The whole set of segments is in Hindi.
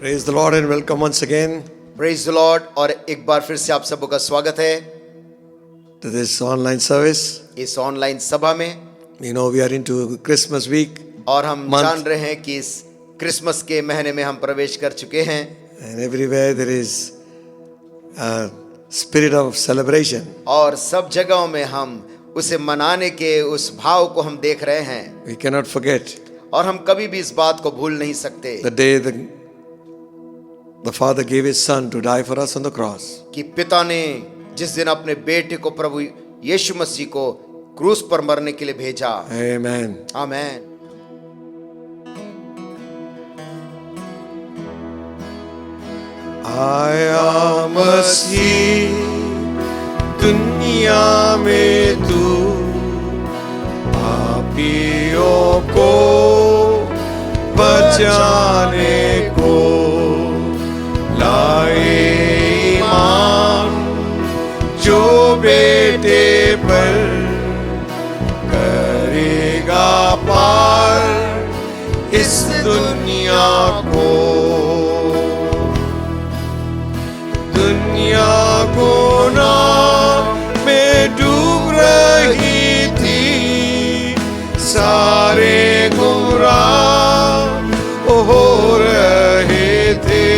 Praise the Lord and welcome once again praise the Lord. और एक बार फिर से आप सबों का स्वागत है to this online service. इस ऑनलाइन सभा में। You know, we are into Christmas week और हम month. जान रहे हैं कि इस क्रिसमस के महीने में हम प्रवेश कर चुके हैं And everywhere there is a spirit of celebration. और सब जगहों में हम उसे मनाने के उस भाव को हम देख रहे हैं। We cannot forget और हम कभी भी इस बात को भूल नहीं सकते the day the Father gave His Son to die for us on the cross. कि पिता ने जिस दिन अपने बेटे को प्रभु यीशु मसीह को क्रूस पर मरने के लिए भेजा। Amen. आमीन। आया मसीह दुनिया में तू पापियों को बचाने को लाए ईमान जो बेटे पर करेगा पार इस दुनिया को। दुनिया गुनाह में डूब रही थी, सारे गुमराह हो रहे थे।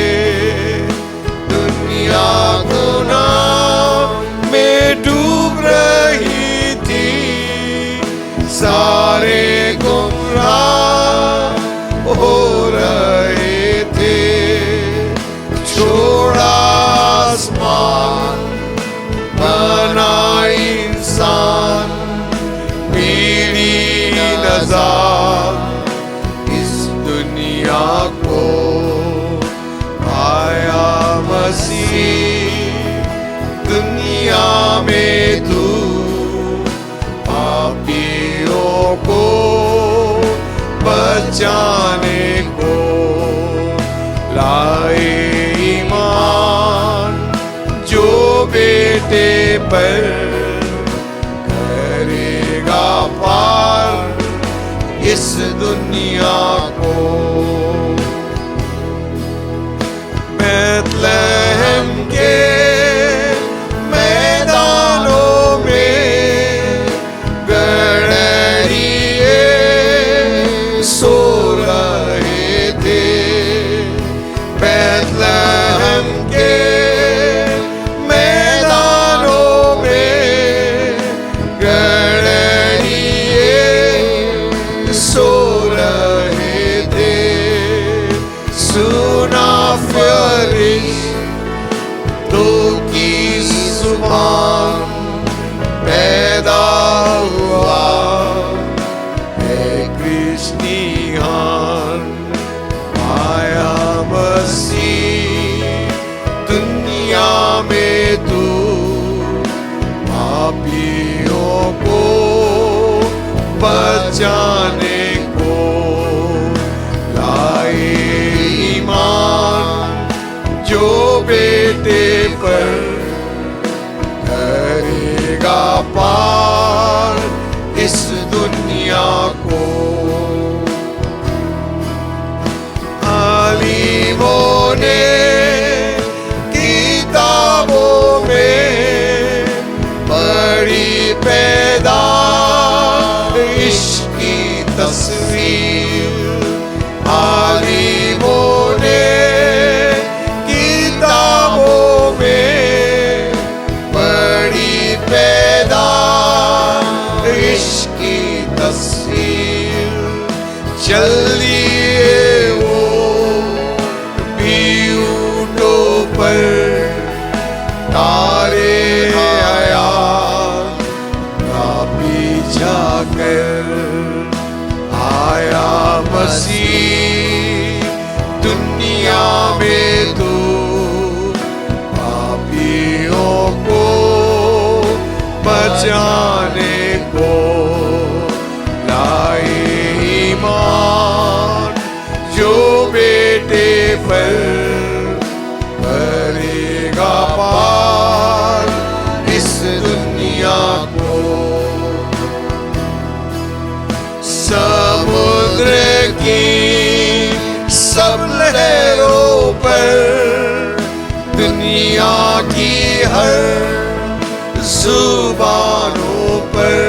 दुनिया गुनाह में डूब रही थी, सारे गुमराह हो रहे थे। छोड़ा आसमान बना इंसान, पीढ़ी नज़ार इस दुनिया को। आया मसीह दुनिया में तू पापियों को बचाने को लाए ईमान जो बेटे पर करेगा पार इस दुनिया को। बैतलहम के मैदानों में गड़रिए सो रहे थे। बैतलहम के मैदानों में गड़रिए सो रहे थे। सुना फरिश्तों की ज़ुबान, पैदा हुआ है कृष्णियान। आया मसीह दुनिया में तू पापियों को बचाने को लाए ईमान जो बेटे पर करेगा पार इस दुनिया को। आलिमों ने किताबों में पढ़ी पैदाइश की तस्वीर। आलिमों ने किताबों में पढ़ी पैदाइश की तस्वीर। चलिए वो भी ऊँटों पर तारे आया का पीछा कर। आया मसीह दुनिया में तू पापियों को बचाने को लाए ईमान जो बेटे पर करेगा पार इस दुनिया को। समुद्र की सब लहरों की हर जुबानों पर,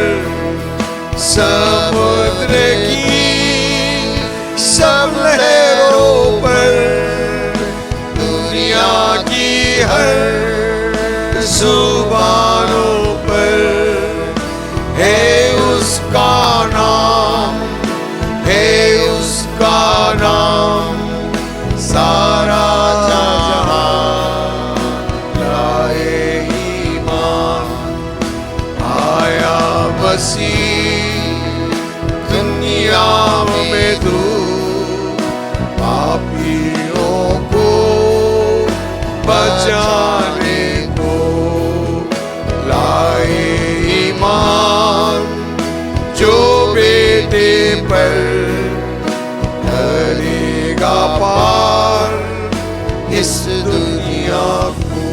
समुद्र की सब लहरों पर, दुनिया की हर जुबानों पर है उसका नाम, है उसका नाम। सारा जहां लाए ईमान, आया मसीह दुनिया में तू, पापियों को बचाने को लाए ईमान, जो बेटे पर करेगा पार इस दुनिया को।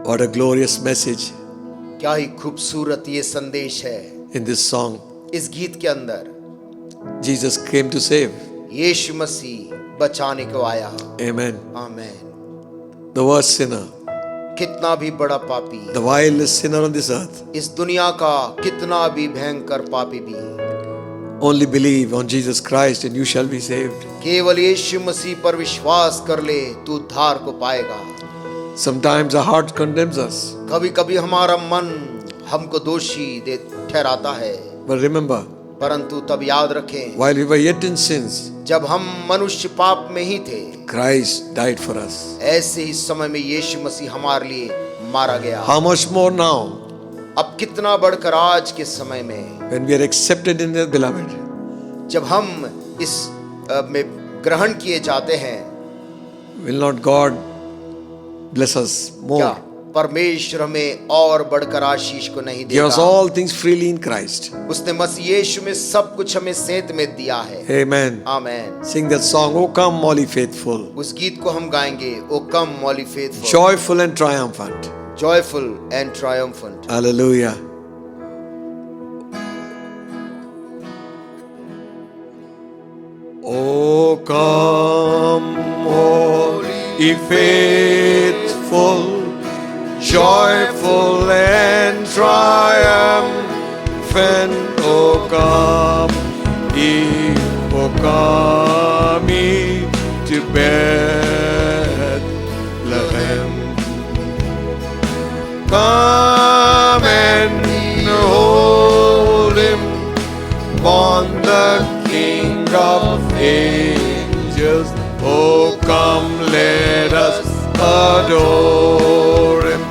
What a glorious message क्या ही खूबसूरत ये संदेश है in this song. इस गीत के अंदर। Jesus came to save. यीशु मसीह बचाने को आया। Amen. Amen. The worst sinner, कितना भी बड़ा पापी, the vilest sinner on this earth, इस दुनिया का कितना भी भयंकर पापी भी, only believe on Jesus Christ and you shall be saved. केवल यीशु मसीह पर विश्वास कर ले, तू उद्धार को पाएगा। Sometimes our heart condemns us, कभी कभी हमारा मन हमको दोषी दे ठहराता है, but remember, परंतु तब याद रखें, while we were yet in sins, जब हम मनुष्य पाप में ही थे, Christ died for us. ऐसे ही समय में यीशु मसीह हमारे लिए मारा गया। How much more now अब कितना बढ़कर आज के समय में, when we are accepted in the beloved? जब हम इस में ग्रहण किए जाते हैं, Will not God bless us क्या more? परमेश्वर हमें और बढ़कर आशीष को नहीं Give us देगा? all things freely in Christ. उसने मसीह यीशु में सब कुछ हमें सेत में दिया है। Amen. Amen. Sing that song, "O come, all ye faithful, उस गीत को हम गाएंगे, o come all ye faithful, joyful and triumphant." Joyful and triumphant. Hallelujah. Oh, come, all ye faithful, joyful and triumphant. Oh, come ye to Bethlehem. Come and behold him, born the King of angels. Oh, come, let us adore him.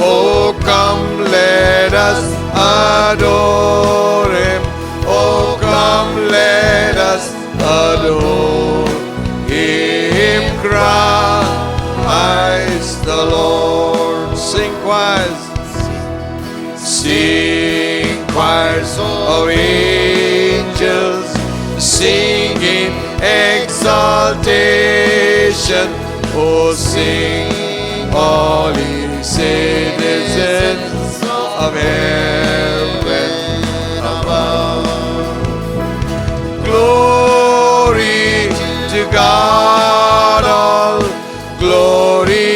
Oh, come, let us adore him. Oh, come, let us adore him. Christ the Lord. Sing choirs, sing choirs of angels, sing in exaltation. Oh, sing all ye citizens of heaven above. Glory to God, all glory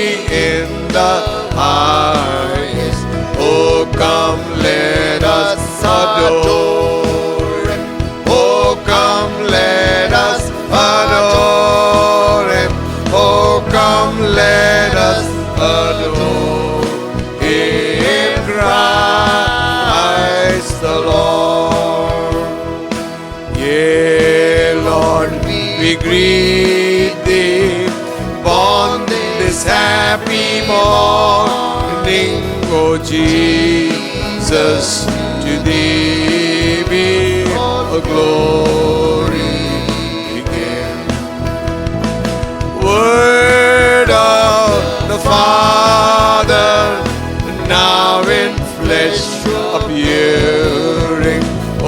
in the highest. Oh, come, let us adore him. Oh, come, let us adore him. Oh, come, let us adore him. Christ the Lord. Yea, Lord, we greet thee, born this happy morning. O Jesus, to thee be all glory again. Word of the Father, now in flesh appearing.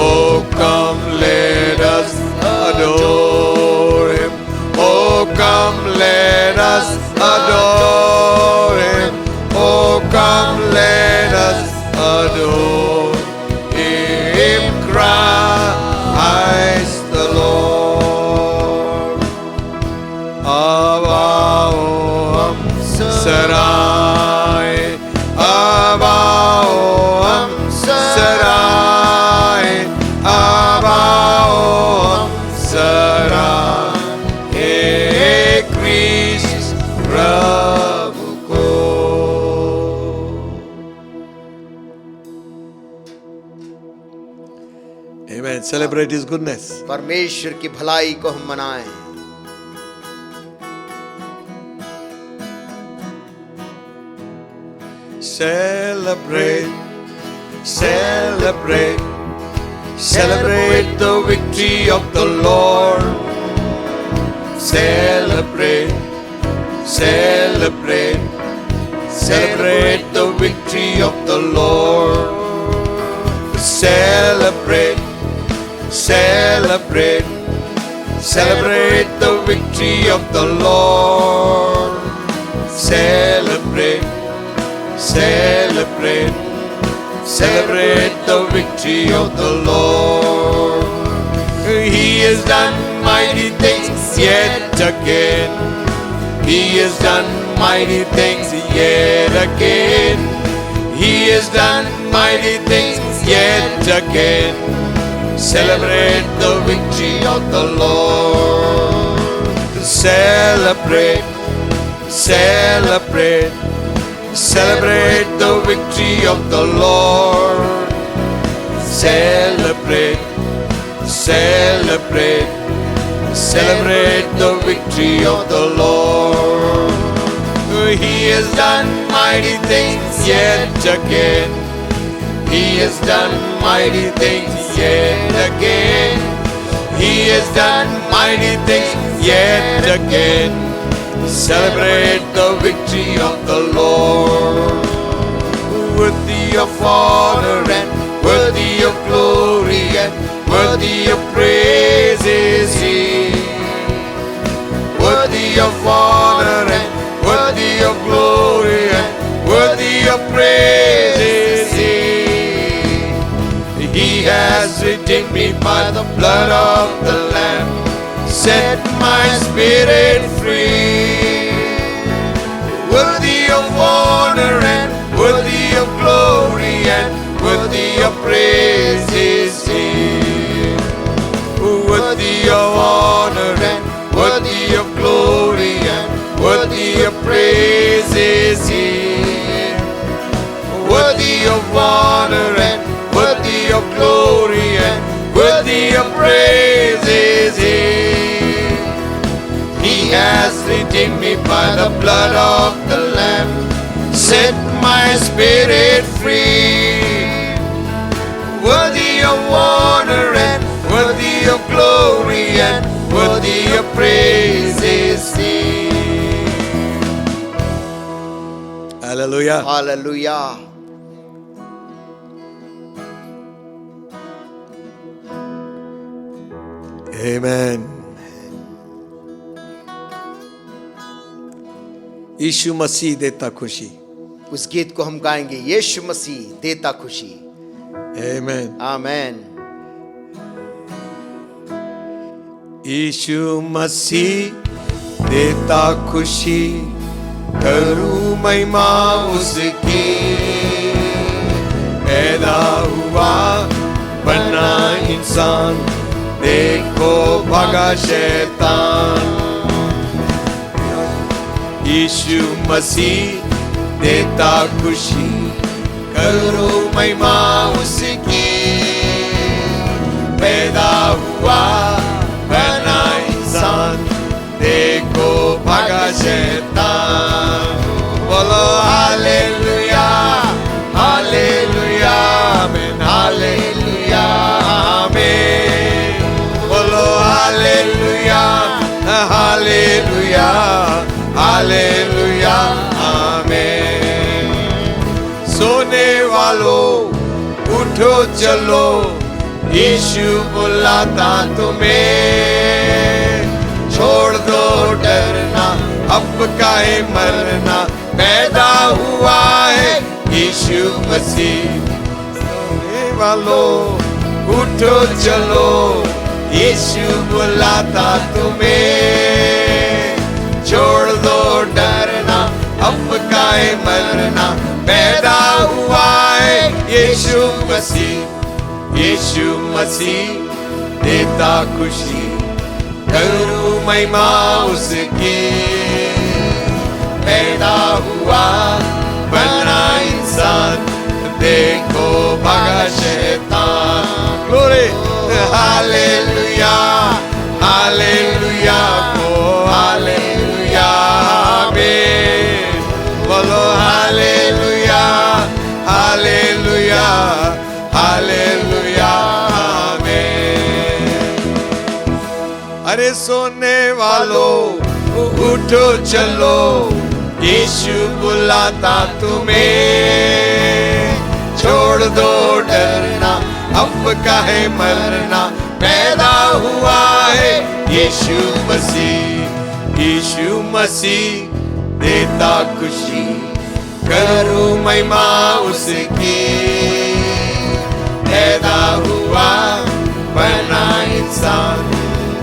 Oh, come, let us adore him. Oh, come, let us adore him. Oh, come, let us adore him. Christ celebrate His goodness. परमेश्वर की भलाई को हम मनाएं। Celebrate, celebrate, celebrate the victory of the Lord. Celebrate, celebrate, celebrate the victory of the Lord. Celebrate, celebrate, celebrate the victory of the Lord. Celebrate, celebrate, celebrate the victory of the Lord. He has done mighty things yet again. He has done mighty things yet again. He has done mighty things yet again. Celebrate the victory of the Lord. Celebrate, celebrate, celebrate the victory of the Lord. Celebrate, celebrate, celebrate the victory of the Lord. He has done mighty things yet again. He has done mighty things yet again. He has done mighty things yet again. Celebrate the victory of the Lord. Worthy of honor and worthy of glory and worthy of praise is He. Worthy of honor and worthy of glory and worthy of praise is He. He has redeemed me by the blood of the Lamb, set my spirit free. Worthy of honor and worthy of glory and worthy of praise is He. Worthy of honor and worthy of glory and worthy of praise is He. Worthy of honor and worthy of glory and worthy of praise is He. He has redeemed me by the blood of the Lamb, set my spirit free. Worthy of honor and worthy of glory and worthy of praise is He. Hallelujah. Hallelujah. Amen. यीशु मसीह देता खुशी. उस गीत को हम गाएंगे, यीशु मसीह देता खुशी। Amen. आमेन। यीशु मसीह देता खुशी, करूं महिमा उसकी. पैदा हुआ बना इंसान, देखो भागा शैतान. यीशु मसीह देता खुशी, करो महिमा उसकी. पैदा हुआ बना इंसान, देखो भागा शैतान. बोलो हालेलुया, हालेलुया, आमीन, हालेलुया, आमीन. बोलो हालेलुया, हालेलुया, हालेलुया, आमीन. सोने वालों उठो चलो, यीशु बुलाता तुम्हें. छोड़ दो डरना, अब काहे मरना, पैदा हुआ है यीशु मसीह. सोने वालों उठो चलो, यीशु बुलाता तुम्हें. छोड़ दो डरना, अब काहे मरना, पैदा हुआ है यीशु मसीह. यीशु मसीह देता खुशी, करूं महिमा उसकी. पैदा हुआ बना इंसान, देखो भागा शैतान. Glory, hallelujah, hallelujah, oh hallelujah, amen. बोलो hallelujah, hallelujah, hallelujah, amen. अरे सोने वालों उठो चलो, यीशु बुलाता तुम्हें. छोड़ दो डरना, अब काहे मरना, पैदा हुआ है यीशु मसीह. यीशु मसीह देता खुशी, करो महिमा उसकी. पैदा हुआ बना इंसान,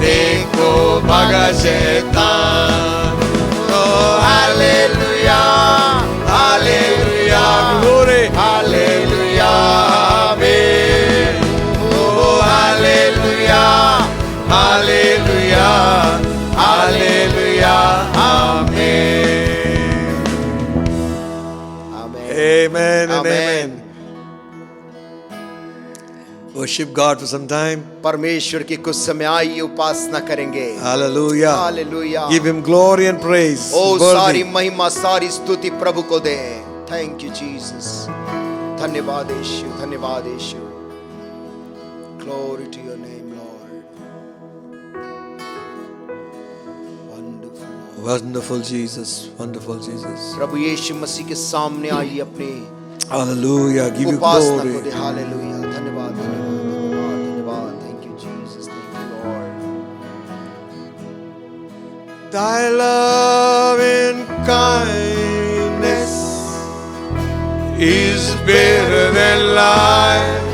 देखो भागा शैतान. Oh hallelujah, hallelujah, glory, hallelujah, amen. Oh hallelujah, hallelujah, hallelujah, amen. Amen. Amen and Amen. amen. Worship God for some time. परमेश्वर की कुछ समय आइए उपासना करेंगे. Hallelujah. Hallelujah. Give him glory and praise. O He's worthy. सारी महिमा सारी स्तुति प्रभु को दें. Thank you Jesus. धन्यवाद यीशु, धन्यवाद यीशु. Glory to your name Lord. Wonderful. Wonderful Jesus, wonderful Jesus. प्रभु यीशु मसीह के सामने आइए, अपनी Hallelujah. Give you उपासना को glory. दे. हालेलुया. धन्यवाद, धन्यवाद, धन्यवाद, धन्यवाद. Thank you Jesus. Thank you Lord. Thy love and kindness is better than life.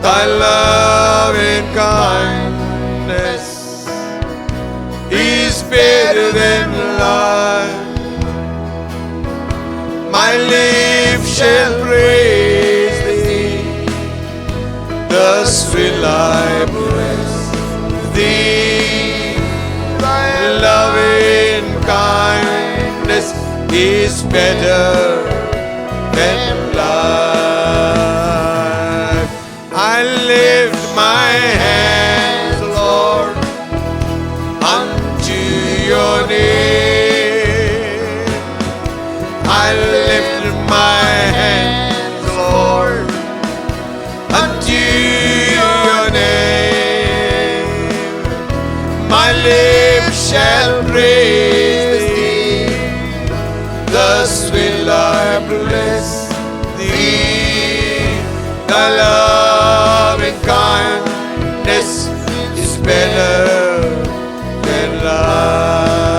Thy love and kindness is better than life. My lips shall praise thee, thus will I bless thee. Thy loving kindness is better than life. I lift my hands, Lord, unto your name. I lift my hands, Lord, unto your name. My lips shall praise thee, thus will I bless thee. Thy love and kindness is better than life.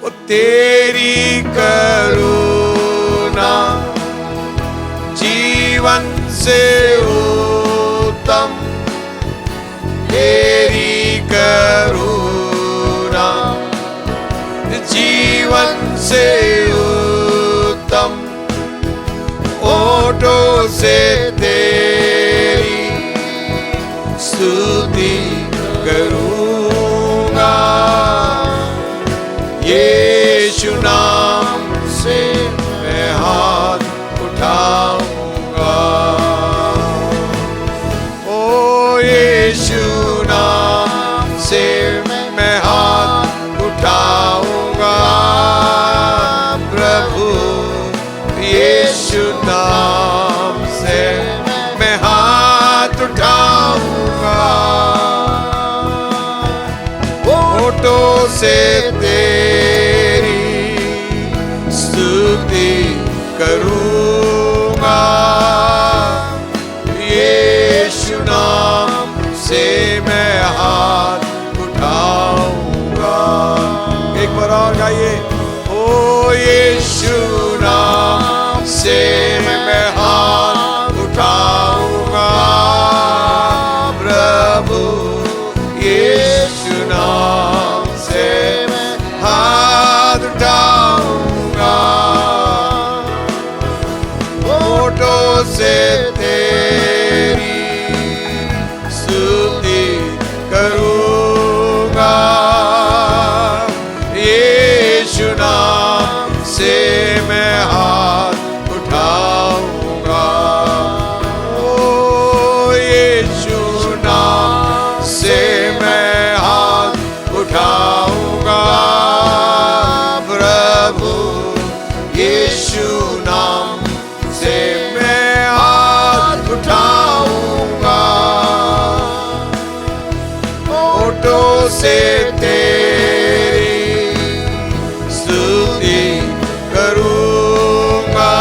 ओ तेरी करुणा जीवन से उत्तम, तेरी करुणा जीवन से उत्तम. ओठों से तेरी स्तुति करूँगा, यीशु नाम से मैं हाथ उठाऊंगा. ओ यीशु नाम से मैं हाथ उठाऊंगा. प्रभु यीशु नाम से मैं हाथ उठाऊंगा. होठों से तेरी स्तुति करूंगा, यीशु नाम से मैं हाथ उठाऊंगा. एक बार और गाइए. ओ यीशु नाम से मैं हाथ उठाऊंगा. प्रभु यीशु नाम से मैं हाथ उठाऊंगा. होठों से तेरी स्तुति करूंगा, यीशु नाम से से तेरी स्तुति करूंगा,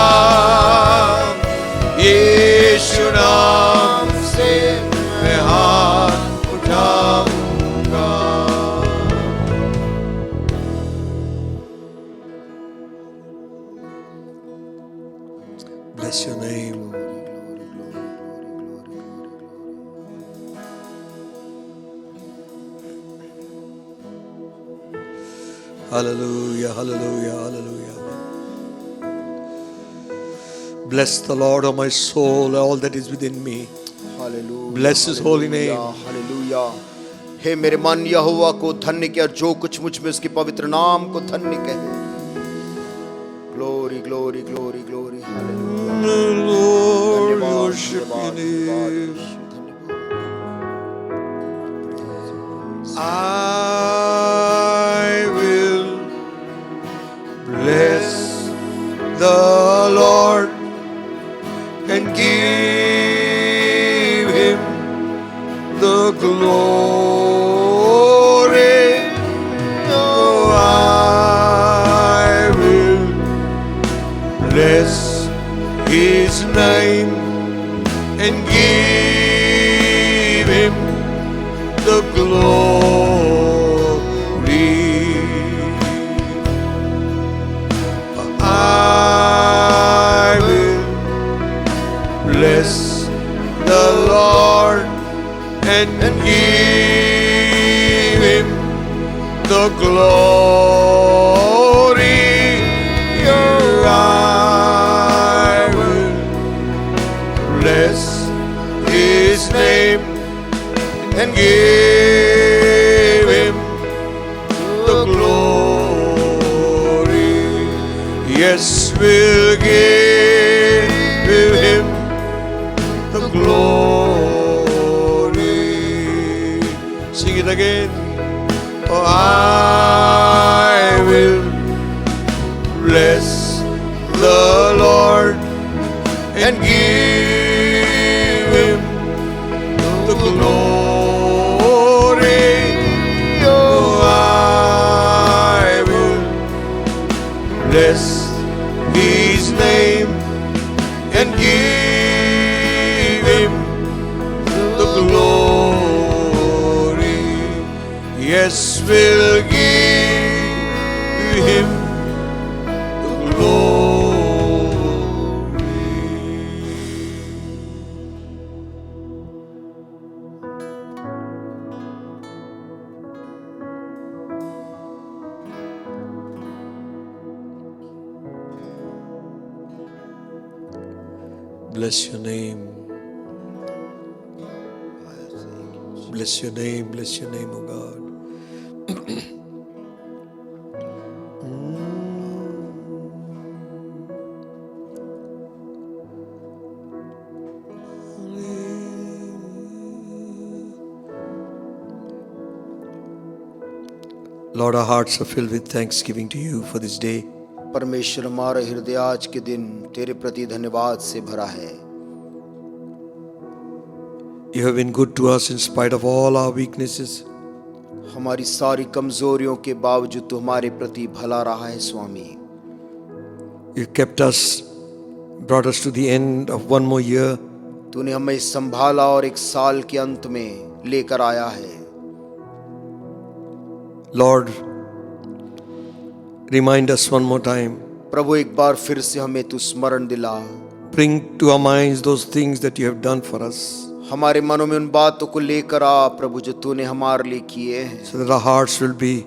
यीशु नाम से मैं हाथ उठाऊंगा। Bless your name. Hallelujah, hallelujah, hallelujah. Bless the Lord, O my soul, all that is within me. Hallelujah, Bless His holy name. Hallelujah. हे मेरे मन यहोवा को धन्य कहे, और जो कुछ मुझ में उसके पवित्र नाम को धन्य कहे। Glory glory glory glory, hallelujah. Lord, worship your name. I will bless the Lord and give Him the glory. Oh, I will bless His name and give Him the glory. I will bless the Lord and give Him the glory. Oh, I will bless His name and give Him the glory. Yes, we'll give Him the glory. Sing it again. Oh, I will bless the Lord and give Him the glory. Oh, I will bless His name and give Him the glory. Yes, we'll give Him the glory. Bless your name. Bless your name, bless your name, O God. Lord, our hearts are filled with thanksgiving to you for this day. परमेश्वर, हमारा हृदय आज के दिन तेरे प्रति धन्यवाद से भरा है। You have been good to us in spite of all our weaknesses. हमारी सारी कमजोरियों के बावजूद तू हमारे प्रति भला रहा है स्वामी। You kept us, brought us to the end of one more year. तूने हमें संभाला और एक साल के अंत में लेकर आया है। Lord, remind us one more time. प्रभु, एक बार फिर से हमें तू स्मरण दिला। Bring to our minds those things that you have done for us, हमारे मनों में उन बातों को लेकर आ प्रभु जो तूने हमारे लिए किए हैं, so that our hearts will be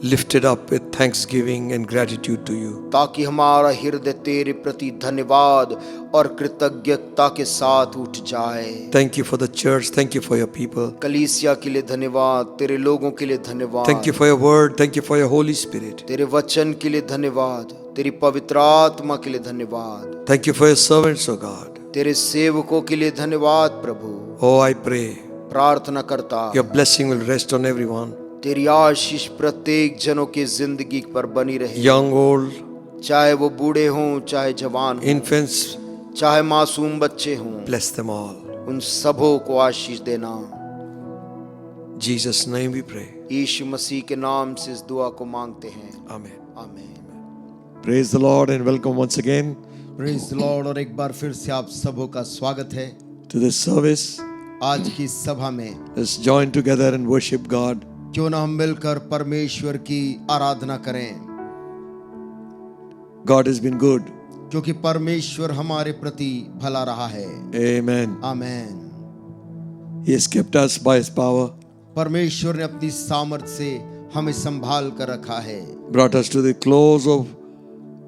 lifted up with thanksgiving and gratitude to you. ताकि हमारा हृदय तेरे प्रति धन्यवाद और कृतज्ञता के साथ उठ जाए। Thank you for the church. Thank you for your people. कलीसिया के लिए धन्यवाद, तेरे लोगों के लिए धन्यवाद। Thank you for your word. Thank you for your Holy Spirit. तेरे वचन के लिए धन्यवाद, तेरी पवित्र आत्मा के लिए धन्यवाद। Thank you for your servants, O God. तेरे सेवकों के लिए धन्यवाद प्रभु। Oh, I pray प्रार्थना करता your blessing will rest on everyone, तेरी आशीष प्रत्येक जनों की जिंदगी पर बनी रहे, young, old, चाहे वो बूढ़े हों चाहे जवान हों, infants. चाहे मासूम बच्चे हों, Bless them all. उन सबों को आशीष देना। Jesus' name we pray. यीशु मसीह के नाम से इस दुआ को मांगते हैं, Amen. आमीन। Praise the Lord and welcome once again praise the Lord. और एक बार फिर से आप सबों का स्वागत है to this service. आज की सभा में। Let's join together and worship God. क्यों ना हम मिलकर परमेश्वर की आराधना करें, God has been good. क्योंकि परमेश्वर हमारे प्रति भला रहा है। Amen. आमीन। He has kept us by His power, परमेश्वर ने अपनी सामर्थ से हमें संभाल कर रखा है। brought us to the close of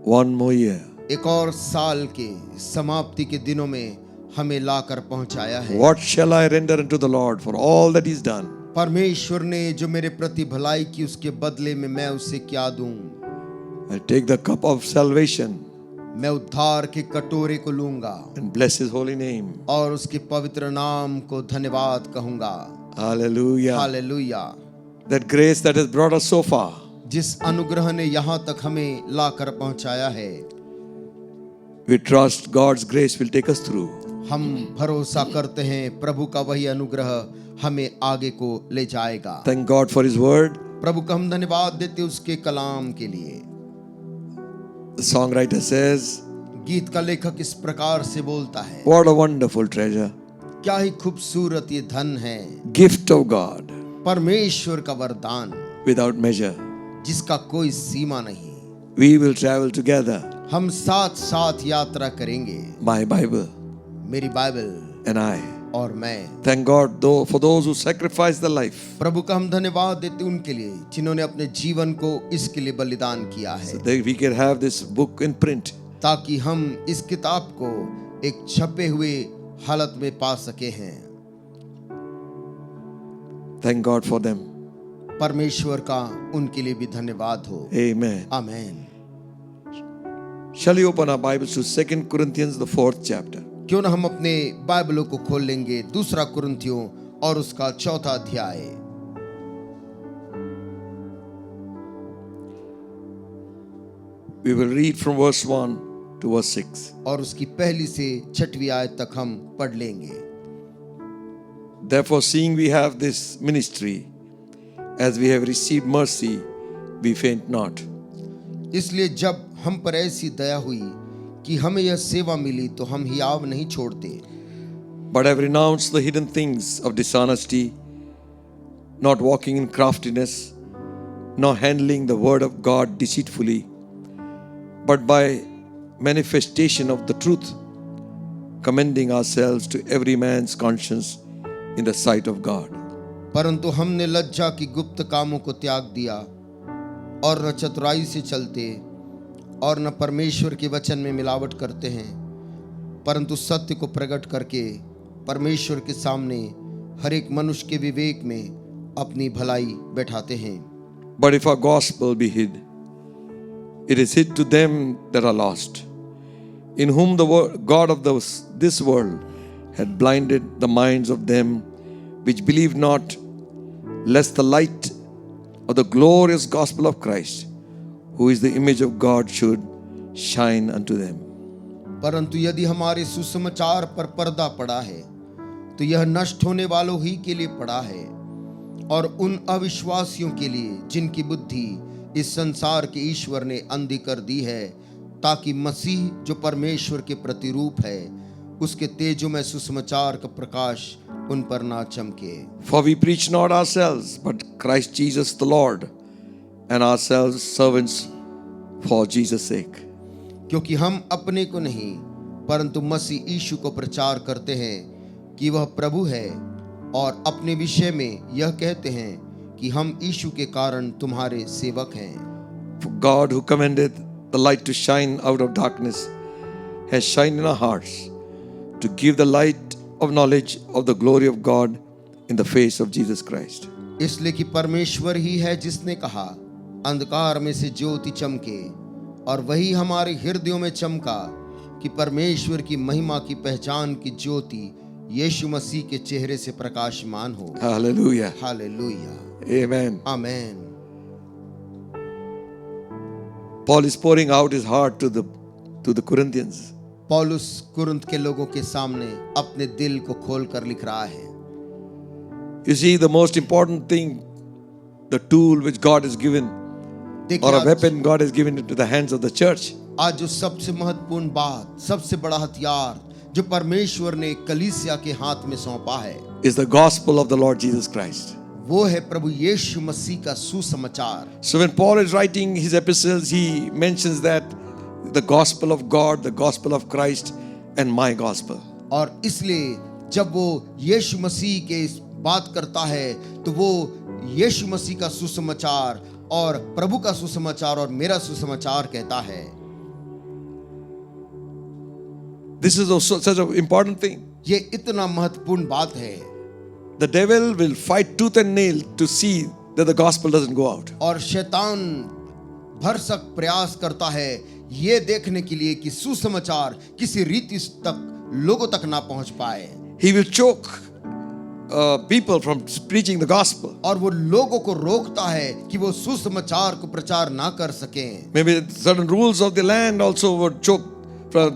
one more year. एक और साल के समाप्ति के दिनों में हमें लाकर पहुंचाया है। What shall I render unto the Lord for all that He's done? परमेश्वर ने जो मेरे प्रति भलाई की, उसके बदले में मैं उसे क्या दूं? I take the cup of salvation मैं उद्धार के कटोरे को लूंगा and bless His holy name. और उसके पवित्र नाम को धन्यवाद कहूंगा। Hallelujah. Hallelujah. That grace that has brought us so far, जिस अनुग्रह ने यहाँ तक हमें लाकर पहुंचाया है, we trust God's grace will take us through. हम भरोसा करते हैं प्रभु का वही अनुग्रह हमें आगे को ले जाएगा। Thank God for His word. प्रभु का हम धन्यवाद देते उसके कलाम के लिए। The songwriter says, गीत का लेखक इस प्रकार से बोलता है, what a wonderful treasure, क्या ही खूबसूरत ये धन है, gift of God परमेश्वर का वरदान without measure. जिसका कोई सीमा नहीं। We will travel together, हम साथ साथ यात्रा करेंगे, my Bible मेरी बाइबल and I. और मैं। Thank God though for those who sacrifice their life प्रभु का हम धन्यवाद देते उनके लिए जिन्होंने अपने जीवन को इसके लिए बलिदान किया है, so that we can have this book in print. ताकि हम इस किताब को एक छपे हुए हालत में पा सके हैं। Thank God for them. परमेश्वर का उनके लिए भी धन्यवाद हो। Amen. आमीन। Shall we open our Bibles to 2 Corinthians, the 4th chapter? क्यों ना हम अपने बाइबलों को खोल लेंगे दूसरा कुरिन्थियों और उसका 4था अध्याय। We will read from verse 1 to verse 6. और उसकी पहली से 6वीं आयत तक हम पढ़ लेंगे। Therefore, seeing we have this ministry, as we have received mercy, we faint not. इसलिए जब हम पर ऐसी दया हुई कि हमें यह सेवा मिली तो हम हियाव नहीं छोड़ते, But have renounced the hidden things of dishonesty, not walking in craftiness, nor handling the word of God deceitfully, but by manifestation of the truth, commending ourselves to every man's conscience in the sight of God. परंतु हमने लज्जा की गुप्त कामों को त्याग दिया और न चतुराई से चलते और न परमेश्वर के वचन में मिलावट करते हैं, परंतु सत्य को प्रकट करके परमेश्वर के सामने हर एक मनुष्य के विवेक में अपनी भलाई बैठाते हैं। But if our gospel be hid, it is hid to them that are lost, in whom the God of this world had blinded the minds of them which believe not, lest the light of the glorious gospel of Christ, who is the image of God, should shine unto them. परंतु यदि हमारे सुसमाचार पर पर्दा पड़ा है तो यह नष्ट होने वालों ही के लिए पड़ा है, और उन अविश्वासियों के लिए जिनकी बुद्धि इस संसार के ईश्वर ने अंधी कर दी है, ताकि मसीह जो परमेश्वर के प्रतिरूप है उसके तेजोमय सुसमाचार का प्रकाश उन पर ना चमके। For we preach not ourselves, but Christ Jesus the Lord, and ourselves servants for Jesus' sake. क्योंकि हम अपने को नहीं परंतु मसीह यीशु को प्रचार करते हैं कि वह प्रभु है, और अपने विषय में यह कहते हैं कि हम यीशु के कारण तुम्हारे सेवक हैं। For God, who commanded the light to shine out of darkness, has shined in our hearts to give the light of knowledge of the glory of God in the face of Jesus Christ. इसलिए कि परमेश्वर ही है जिसने कहा, अंधकार में से ज्योति चमके, और वही हमारे हृदयों में चमका कि परमेश्वर की महिमा की पहचान की ज्योति यीशु मसीह के चेहरे से प्रकाशमान हो। Hallelujah. Hallelujah. Amen. Amen. Paul is pouring out his heart to the Corinthians. पौलुस कुरिन्थ के लोगों के सामने अपने दिल को खोलकर लिख रहा है। You see, the most important thing, the tool which God has given, or a weapon God has given into the hands of the church, आज जो सबसे महत्वपूर्ण बात, सबसे बड़ा हथियार जो परमेश्वर ने कलीसिया के हाथ में सौंपा है, is the gospel of the Lord Jesus Christ. वो है प्रभु यीशु मसीह का सुसमाचार. So when Paul is writing his epistles, he mentions that the gospel of God, the gospel of Christ, and my gospel. और इसलिए जब वो यीशु मसीह के इस बात करता है तो वो यीशु मसीह का सुसमाचार और प्रभु का सुसमाचार और मेरा सुसमाचार कहता है. This is also such an important thing. ये इतना महत्वपूर्ण बात है. The devil will fight tooth and nail to see that the gospel doesn't go out. और शैतान भरसक प्रयास करता है ये देखने के लिए कि सुसमाचार किसी रीति तक लोगों तक ना पहुंच पाए. He will choke people from preaching the gospel. और वो लोगों को रोकता है कि वो सुसमाचार को प्रचार ना कर सकें. Maybe certain rules of the land also would choke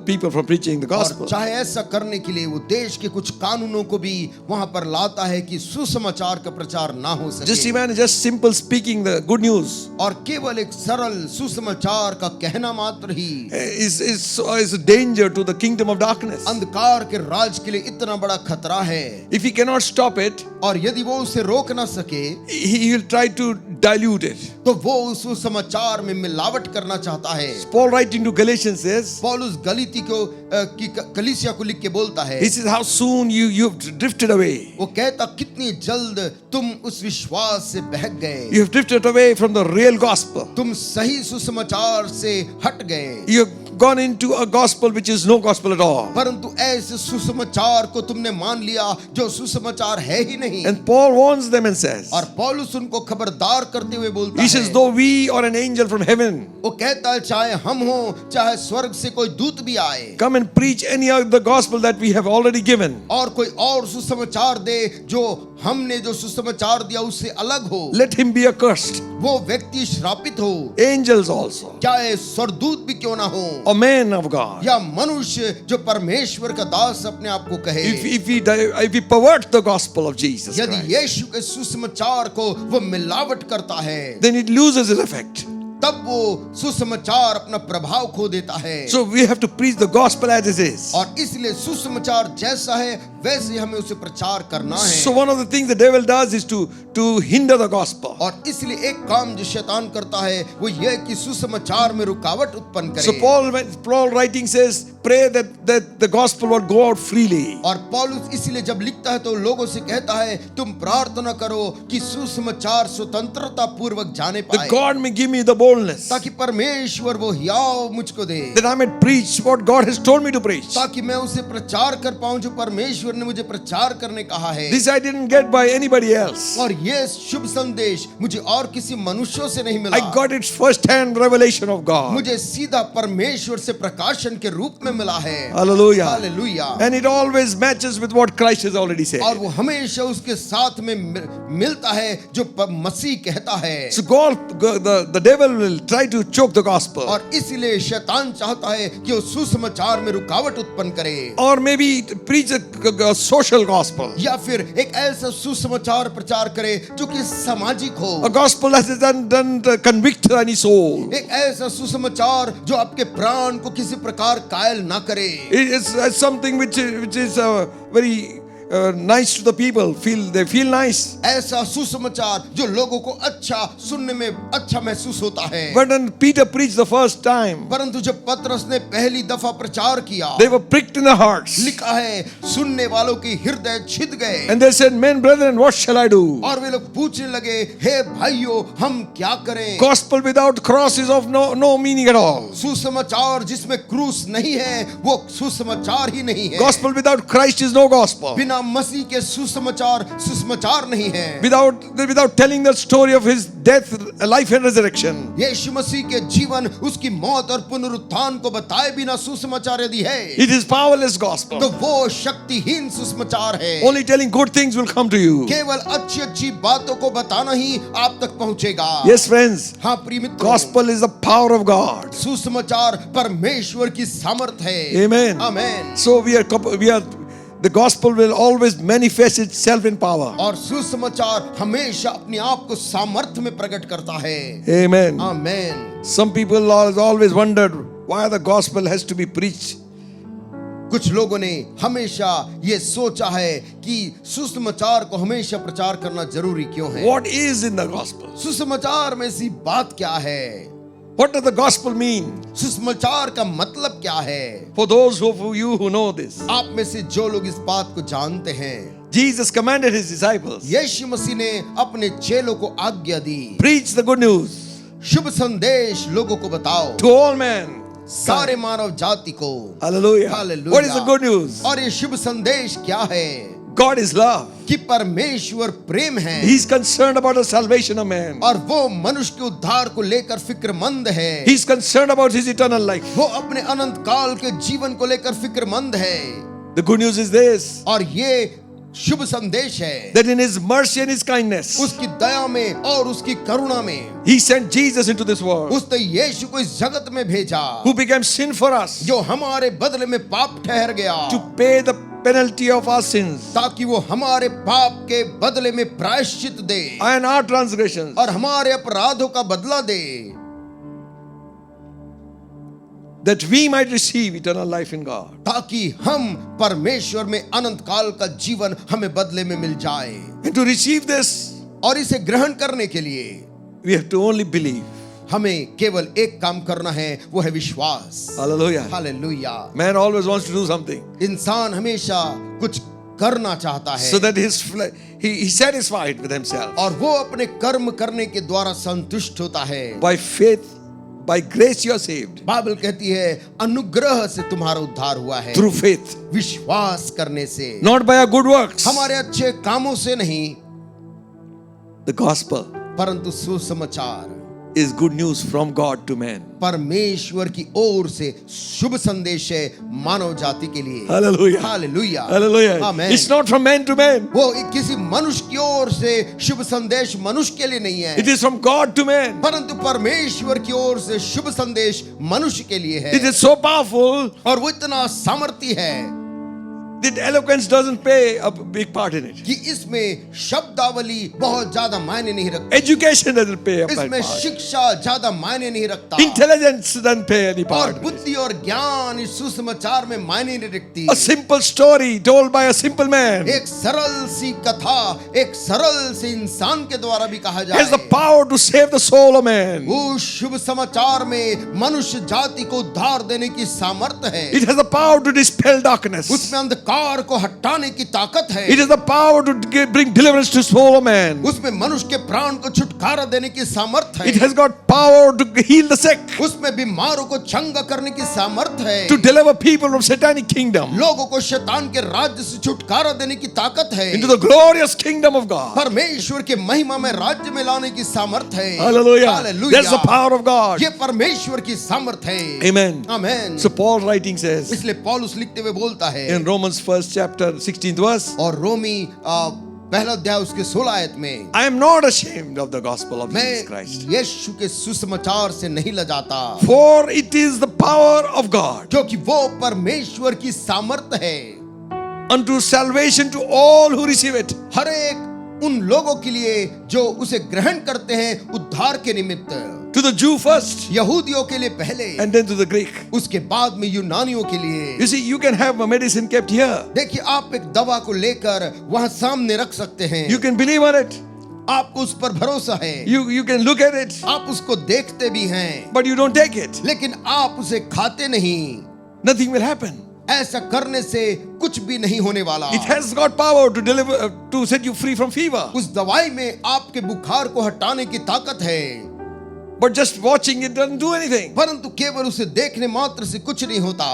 people from preaching the और gospel. चाहे ऐसा करने के लिए वो देश के कुछ कानूनों को भी वहां पर लाता है कि सुसमाचार का प्रचार ना हो Just सके. imagine, just simple speaking the good news और केवल एक सरल सुसमाचार का कहना मात्र ही is a danger to the kingdom of darkness. अंधकार के राज के लिए इतना बड़ा खतरा है. If he cannot stop it, और यदि वो उसे रोक ना सके he will try to dilute it. तो वो उस सुसमाचार में मिलावट करना चाहता है. Paul writing to Galatians says, पौलुस गलीती को की कलीसिया को लिख के बोलता है. he says, how soon you've drifted away. वो कहता कितनी जल्द तुम उस विश्वास से बहक गए. You have drifted away from the real gospel. तुम सही सुसमाचार से हट गए. You have gone into a gospel which is no gospel at all. परंतु ऐसे सुसमाचार को तुमने मान लिया जो सुसमाचार है ही नहीं. And Paul warns them and says, और पौलुस उनको खबरदार करते हुए बोलता he है. says, though we or an angel from heaven वो कहता है चाहे हम हो चाहे स्वर्ग से कोई दूत भी आए come and preach any of the gospel that we have already given, और कोई और सुसमाचार दे जो हमने जो सुसमाचार दिया उससे अलग हो, let him be accursed. वो व्यक्ति श्रापित हो. Angels also, चाहे स्वर्गदूत भी क्यों ना हो or men of God. या मनुष्य जो परमेश्वर का दास अपने आप को कहे. If we pervert the gospel of Jesus यदि Christ, यीशु के सुसमाचार को वो मिलावट करता है then it loses its effect. तब वो सुसमाचार अपना प्रभाव खो देता है. So we have to preach the gospel as it is. और इसलिए सुसमाचार जैसा है वैसे हमें उसे प्रचार करना है. So one of the things the devil does is to hinder the gospel. और इसलिए एक काम जो शैतान करता है वो ये कि सुसमाचार में रुकावट उत्पन्न करे. So Paul writing says, pray that the gospel would go out freely. और पौलुस इसलिए जब लिखता है तो लोगों से कहता है तुम प्रार्थना करो कि सुसमाचार स्वतंत्रता पूर्वक जाने That पाए. God may give me the boldness, ताकि परमेश्वर वो हियाव मुझको दे. that I may preach what God has told me to preach. ताकि मैं उसे प्रचार कर पाऊं जो परमेश्वर ने मुझे प्रचार करने कहा है. This I didn't get by anybody else. और ये शुभ संदेश मुझे और किसी मनुष्यों से नहीं मिला. I got its first-hand revelation of God. मुझे सीधा परमेश्वर से प्रकाशन के रूप में मिला है. Hallelujah. Hallelujah. And it always matches with what Christ has already said. और वो हमेशा उसके साथ में मिलता है जो मसीह कहता है. So the devil will try to choke the gospel. और इसीलिए शैतान चाहता है कि वो सुसमाचार में रुकावट उत्पन्न करे. Or maybe preach a social gospel. या फिर एक ऐसा सुसमाचार प्रचार करे जो कि सामाजिक हो. A gospel that doesn't convict any soul. एक ऐसा सुसमाचार जो आपके प्राण को किसी प्रकार कायल ना करे. It's something which is very nice to the people. They feel nice. ऐसा सुसमाचार जो लोगों को अच्छा सुनने में अच्छा महसूस होता है. But when Peter preached the first time, परंतु जब पतरस ने पहली दफा प्रचार किया they were pricked in the hearts. लिखा है सुनने वालों की हृदय छिद गए. And they said, men, brethren, what shall I do? और वे लोग पूछने लगे हे भाइयों हम क्या करें. Gospel without cross is of no meaning at all. सुसमाचार जिसमें क्रूस नहीं है वो सुसमाचार ही नहीं है. Gospel without Christ is no gospel. बिना मसीह के सुसमाचार नहीं है. Without telling the story of his death, life and resurrection. यीशु मसीह के जीवन उसकी मौत और पुनरुत्थान को बताए बिना सुसमाचार यदि है It is powerless gospel. तो वो शक्तिहीन सुसमाचार है. Only telling good things will come to you. केवल अच्छी अच्छी बातों को बताना ही आप तक पहुंचेगा. Yes, friends. हाँ प्रिय मित्रों, Gospel is the power of God. सुसमाचार परमेश्वर की सामर्थ है. Amen. Amen. So we are The gospel will always manifest itself in power. और सुसमाचार हमेशा अपने आप को सामर्थ्य में प्रकट करता है। Amen. Amen. Some people always wondered why the gospel has to be preached. कुछ लोगों ने हमेशा ये सोचा है कि सुसमाचार को हमेशा प्रचार करना जरूरी क्यों है। What is in the gospel? सुसमाचार में ऐसी बात क्या है? What does the gospel mean? सुसमाचार का मतलब क्या है? For those of you who know this, आप में से जो लोग इस बात को जानते हैं, Jesus commanded his disciples, यीशु मसीह ने अपने चेलों को आज्ञा दी, preach the good news शुभ संदेश लोगों को बताओ, to all men. सारे मानव जाति को। Hallelujah. Hallelujah. What is the good news? और ये शुभ संदेश क्या है? God is love. कि परमेश्वर प्रेम है। He's concerned about the salvation of man. और वो मनुष्य के उद्धार को लेकर फिक्रमंद है। He's concerned about his eternal life. वो अपने अनंत काल के जीवन को लेकर फिक्रमंद है। The good news is this, और ये शुभ संदेश है that in his mercy and his kindness, उसकी दया में और उसकी करुणा में he sent Jesus into this world, उसने यीशु को इस जगत में भेजा, who became sin for us, जो हमारे बदले में पाप ठहर गया, to pay the penalty of our sins ताकि वो हमारे पाप के बदले में प्रायश्चित दे and our transgressions, और हमारे अपराधों का बदला दे, that we might receive eternal life in God. ताकि हम परमेश्वर में अनंत काल का जीवन हमें बदले में मिल जाए। And to receive this, और इसे ग्रहण करने के लिए we have to only believe. हमें केवल एक काम करना है, वो है विश्वास। Hallelujah. Hallelujah. Man always wants to do something इंसान हमेशा कुछ करना चाहता है, so that he's satisfied with himself. और वो अपने कर्म करने के द्वारा संतुष्ट होता है। By faith, by grace you are saved. Bible कहती है अनुग्रह से तुम्हारा उद्धार हुआ है, Through faith, विश्वास करने से, not by our good works. हमारे अच्छे कामों से नहीं। The gospel परंतु सुसमाचार is good news from God to man. परमेश्वर की ओर से शुभ संदेश है मानव जाति के लिए। Hallelujah. Hallelujah. Hallelujah. Amen. It's not from man to man. वो किसी मनुष्य की ओर से शुभ संदेश मनुष्य के लिए नहीं है, It is from God to man. परंतु परमेश्वर की ओर से शुभ संदेश मनुष्य के लिए है। It is so powerful और वो इतना सामर्थी है that eloquence doesn't play a big part in it. कि इसमें शब्दावली बहुत ज्यादा मायने नहीं रखती, Education doesn't play a big इसमें part. शिक्षा ज्यादा मायने नहीं रखता, Intelligence doesn't play any और part. बुद्धि और ज्ञान इस सुसमाचार में मायने नहीं रखती। A simple story told by a simple man एक सरल सी कथा एक सरल से इंसान के द्वारा भी कहा has the जाए, power to save the soul of man. वो शुभ समाचार में मनुष्य जाति को उद्धार देने की सामर्थ्य है, It has the power to dispel darkness. उसमें अंधकार को हटाने की ताकत है, It has the power to bring deliverance to soul of man. उसमें मनुष्य के प्राण को छुटकारा देने की सामर्थ्य It है, has got power to heal the sick, उसमें बीमारों को चंगा करने की सामर्थ्य है, to deliver people from satanic kingdom लोगों को शैतान के राज्य से छुटकारा देने की ताकत है, into the glorious kingdom of God. परमेश्वर के महिमा में राज्य में लाने की सामर्थ्य है। Hallelujah. Hallelujah. That's the power of God. ये परमेश्वर की सामर्थ्य है। Amen. आमेन। So Paul writing says इसलिए पौलुस लिखते हुए बोलता है in Romans 1st chapter 16th verse, और रोमी पहला अध्याय उसके 16 आयत में, I am not ashamed of the gospel of Jesus मैं Christ, यीशु के सुसमाचार से नहीं लजाता, for it is the power of God क्योंकि वो परमेश्वर की सामर्थ्य है unto salvation to all who receive it. हर एक उन लोगों के लिए जो उसे ग्रहण करते हैं उद्धार के निमित्त, To the Jew first यहूदियों के लिए पहले, and then to the Greek. उसके बाद में यूनानियों के लिए। You see, you can have a medicine kept here. देखिए आप एक दवा को लेकर वहां सामने रख सकते हैं, You can believe on it. आपको उस पर भरोसा है, You can look at it, आप उसको देखते भी हैं, but you don't take it. लेकिन आप उसे खाते नहीं। Nothing will happen. ऐसा करने से कुछ भी नहीं होने वाला। It has got power to deliver, to set you free from fever. उस दवाई में आपके बुखार को हटाने की ताकत है, But just watching it doesn't do anything. परंतु केवल उसे देखने मात्र से कुछ नहीं होता।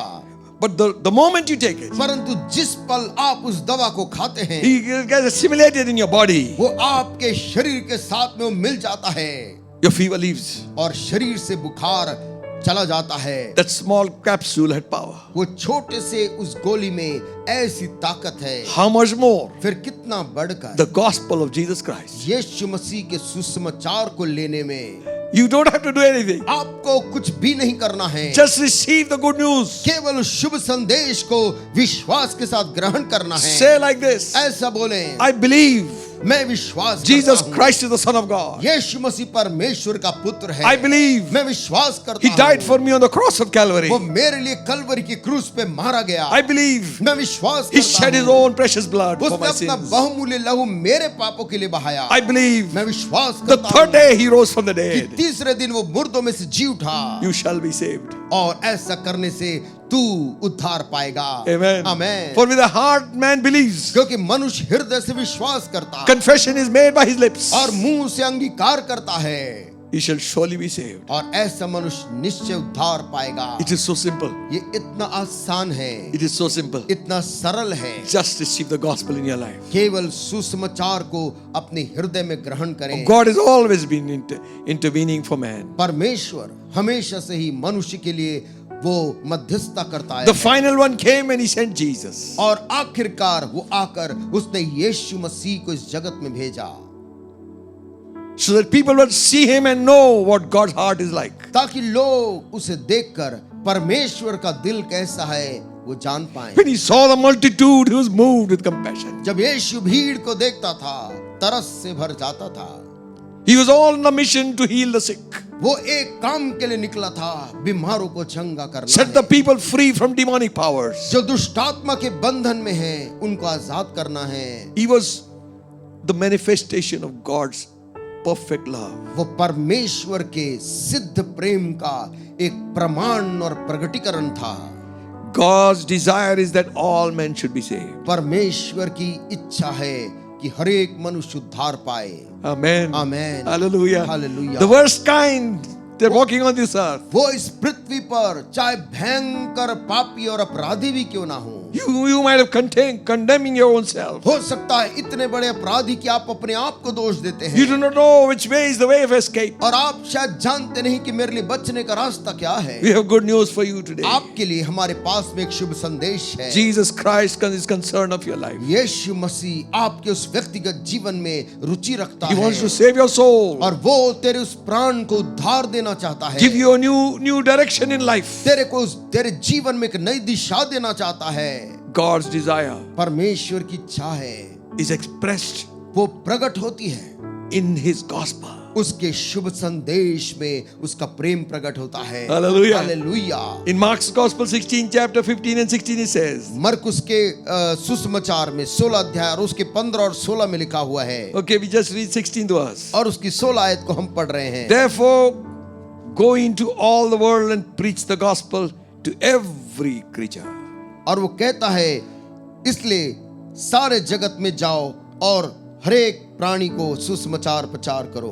But the moment you take it, परंतु जिस पल आप उस दवा को खाते हैं, it gets assimilated in your body. वो आपके शरीर के साथ में वो मिल जाता है, Your fever leaves. और शरीर से बुखार चला जाता है। That small capsule had power. वो छोटे से उस गोली में ऐसी ताकत है, How much more फिर कितना बढ़कर the gospel of Jesus Christ, यीशु मसीह के सुसमाचार को लेने में You don't have to do anything. आपको कुछ भी नहीं करना है, Just receive the good news. केवल शुभ संदेश को विश्वास के साथ ग्रहण करना है। Say like this. ऐसा बोले, I believe मैं विश्वास Jesus करता हूँ, Christ is the Son of God. यीशु मसीह परमेश्वर का पुत्र है। I believe मैं विश्वास करता He died हूँ, for me on the cross of Calvary. वो मेरे लिए कलवरी की क्रूस पे मारा गया। I believe मैं विश्वास He करता shed His हूँ, own precious blood for उसने my अपना sins. बहुमूल्य लहू मेरे पापों के लिए बहाया। I believe मैं विश्वास the करता third हूँ day He rose from the कि dead. तीसरे दिन वो मुर्दों में से जी उठा, You shall be saved. और ऐसा करने से तू उद्धार पाएगा। Amen. Amen. For with the heart man believes. क्योंकि मनुष्य हृदय से विश्वास करता है Confession is made by his lips. और मुंह से अंगीकार करता है, He shall surely be saved. और ऐसा मनुष्य निश्चय उद्धार पाएगा। It is so simple. ये इतना आसान है, It is so simple. इतना सरल है। Just receive the gospel in your life. केवल सुसमाचार को अपने हृदय में ग्रहण करें। God has always been intervening for man. परमेश्वर हमेशा से ही मनुष्य के लिए वो मध्यस्थता करता है, The final one came and He sent Jesus. और आखिरकार वो आकर उसने यीशु मसीह को इस जगत में भेजा, So that people would see Him and know what God's heart is like. ताकि लोग उसे देखकर परमेश्वर का दिल कैसा है वो जान पाएं। When He saw the multitude, He was moved with compassion. जब यीशु भीड़ को देखता था, तरस से भर जाता था। He was on a mission to heal the sick, वो एक काम के लिए निकला था, बीमारों को चंगा करना set the है। people free from demonic powers. जो दुष्टात्मा के बंधन में हैं, उनको आजाद करना है। He was the manifestation of God's perfect love. वो परमेश्वर के सिद्ध प्रेम का एक प्रमाण और प्रगटीकरण था। God's desire is that all men should be saved. परमेश्वर की इच्छा है कि हर एक मनुष्य उद्धार पाए। Amen. Amen. Hallelujah. Hallelujah. The worst kind, they're walking on this earth. वो इस पृथ्वी पर चाहे भयंकर पापी और अपराधी भी क्यों ना हो, You might have condemning your own self. हो सकता है इतने बड़े अपराधी कि आप अपने आप को दोष देते You हैं, do not know which way is the way of escape. और आप शायद जानते नहीं कि मेरे लिए बचने का रास्ता क्या है। We have good news for you today. आपके लिए हमारे पास में एक शुभ संदेश है। Jesus Christ is concerned of your life. यीशु मसीह आपके उस व्यक्तिगत जीवन में रुचि रखता He wants to है, save your soul, और वो तेरे उस प्राण को उद्धार देना चाहता है, give you a new direction in life. तेरे जीवन में एक नई दिशा देना चाहता है। God's desire परमेश्वर की इच्छा है, is expressed वो प्रकट होती है in His gospel. उसके शुभ संदेश में, उसका प्रेम प्रकट होता है। Hallelujah. Hallelujah. In Mark's Gospel 16 chapter 15 and 16 it says, मरकुस के सुसमाचार में 16 अध्याय और उसके 15 और 16 में लिखा हुआ है, okay, we just read 16th verse. और उसकी 16 आयत को हम पढ़ रहे हैं। Therefore, go into all the world and preach the gospel to every creature. और वो कहता है, इसलिए सारे जगत में जाओ और हरेक प्राणी को सुसमाचार प्रचार करो।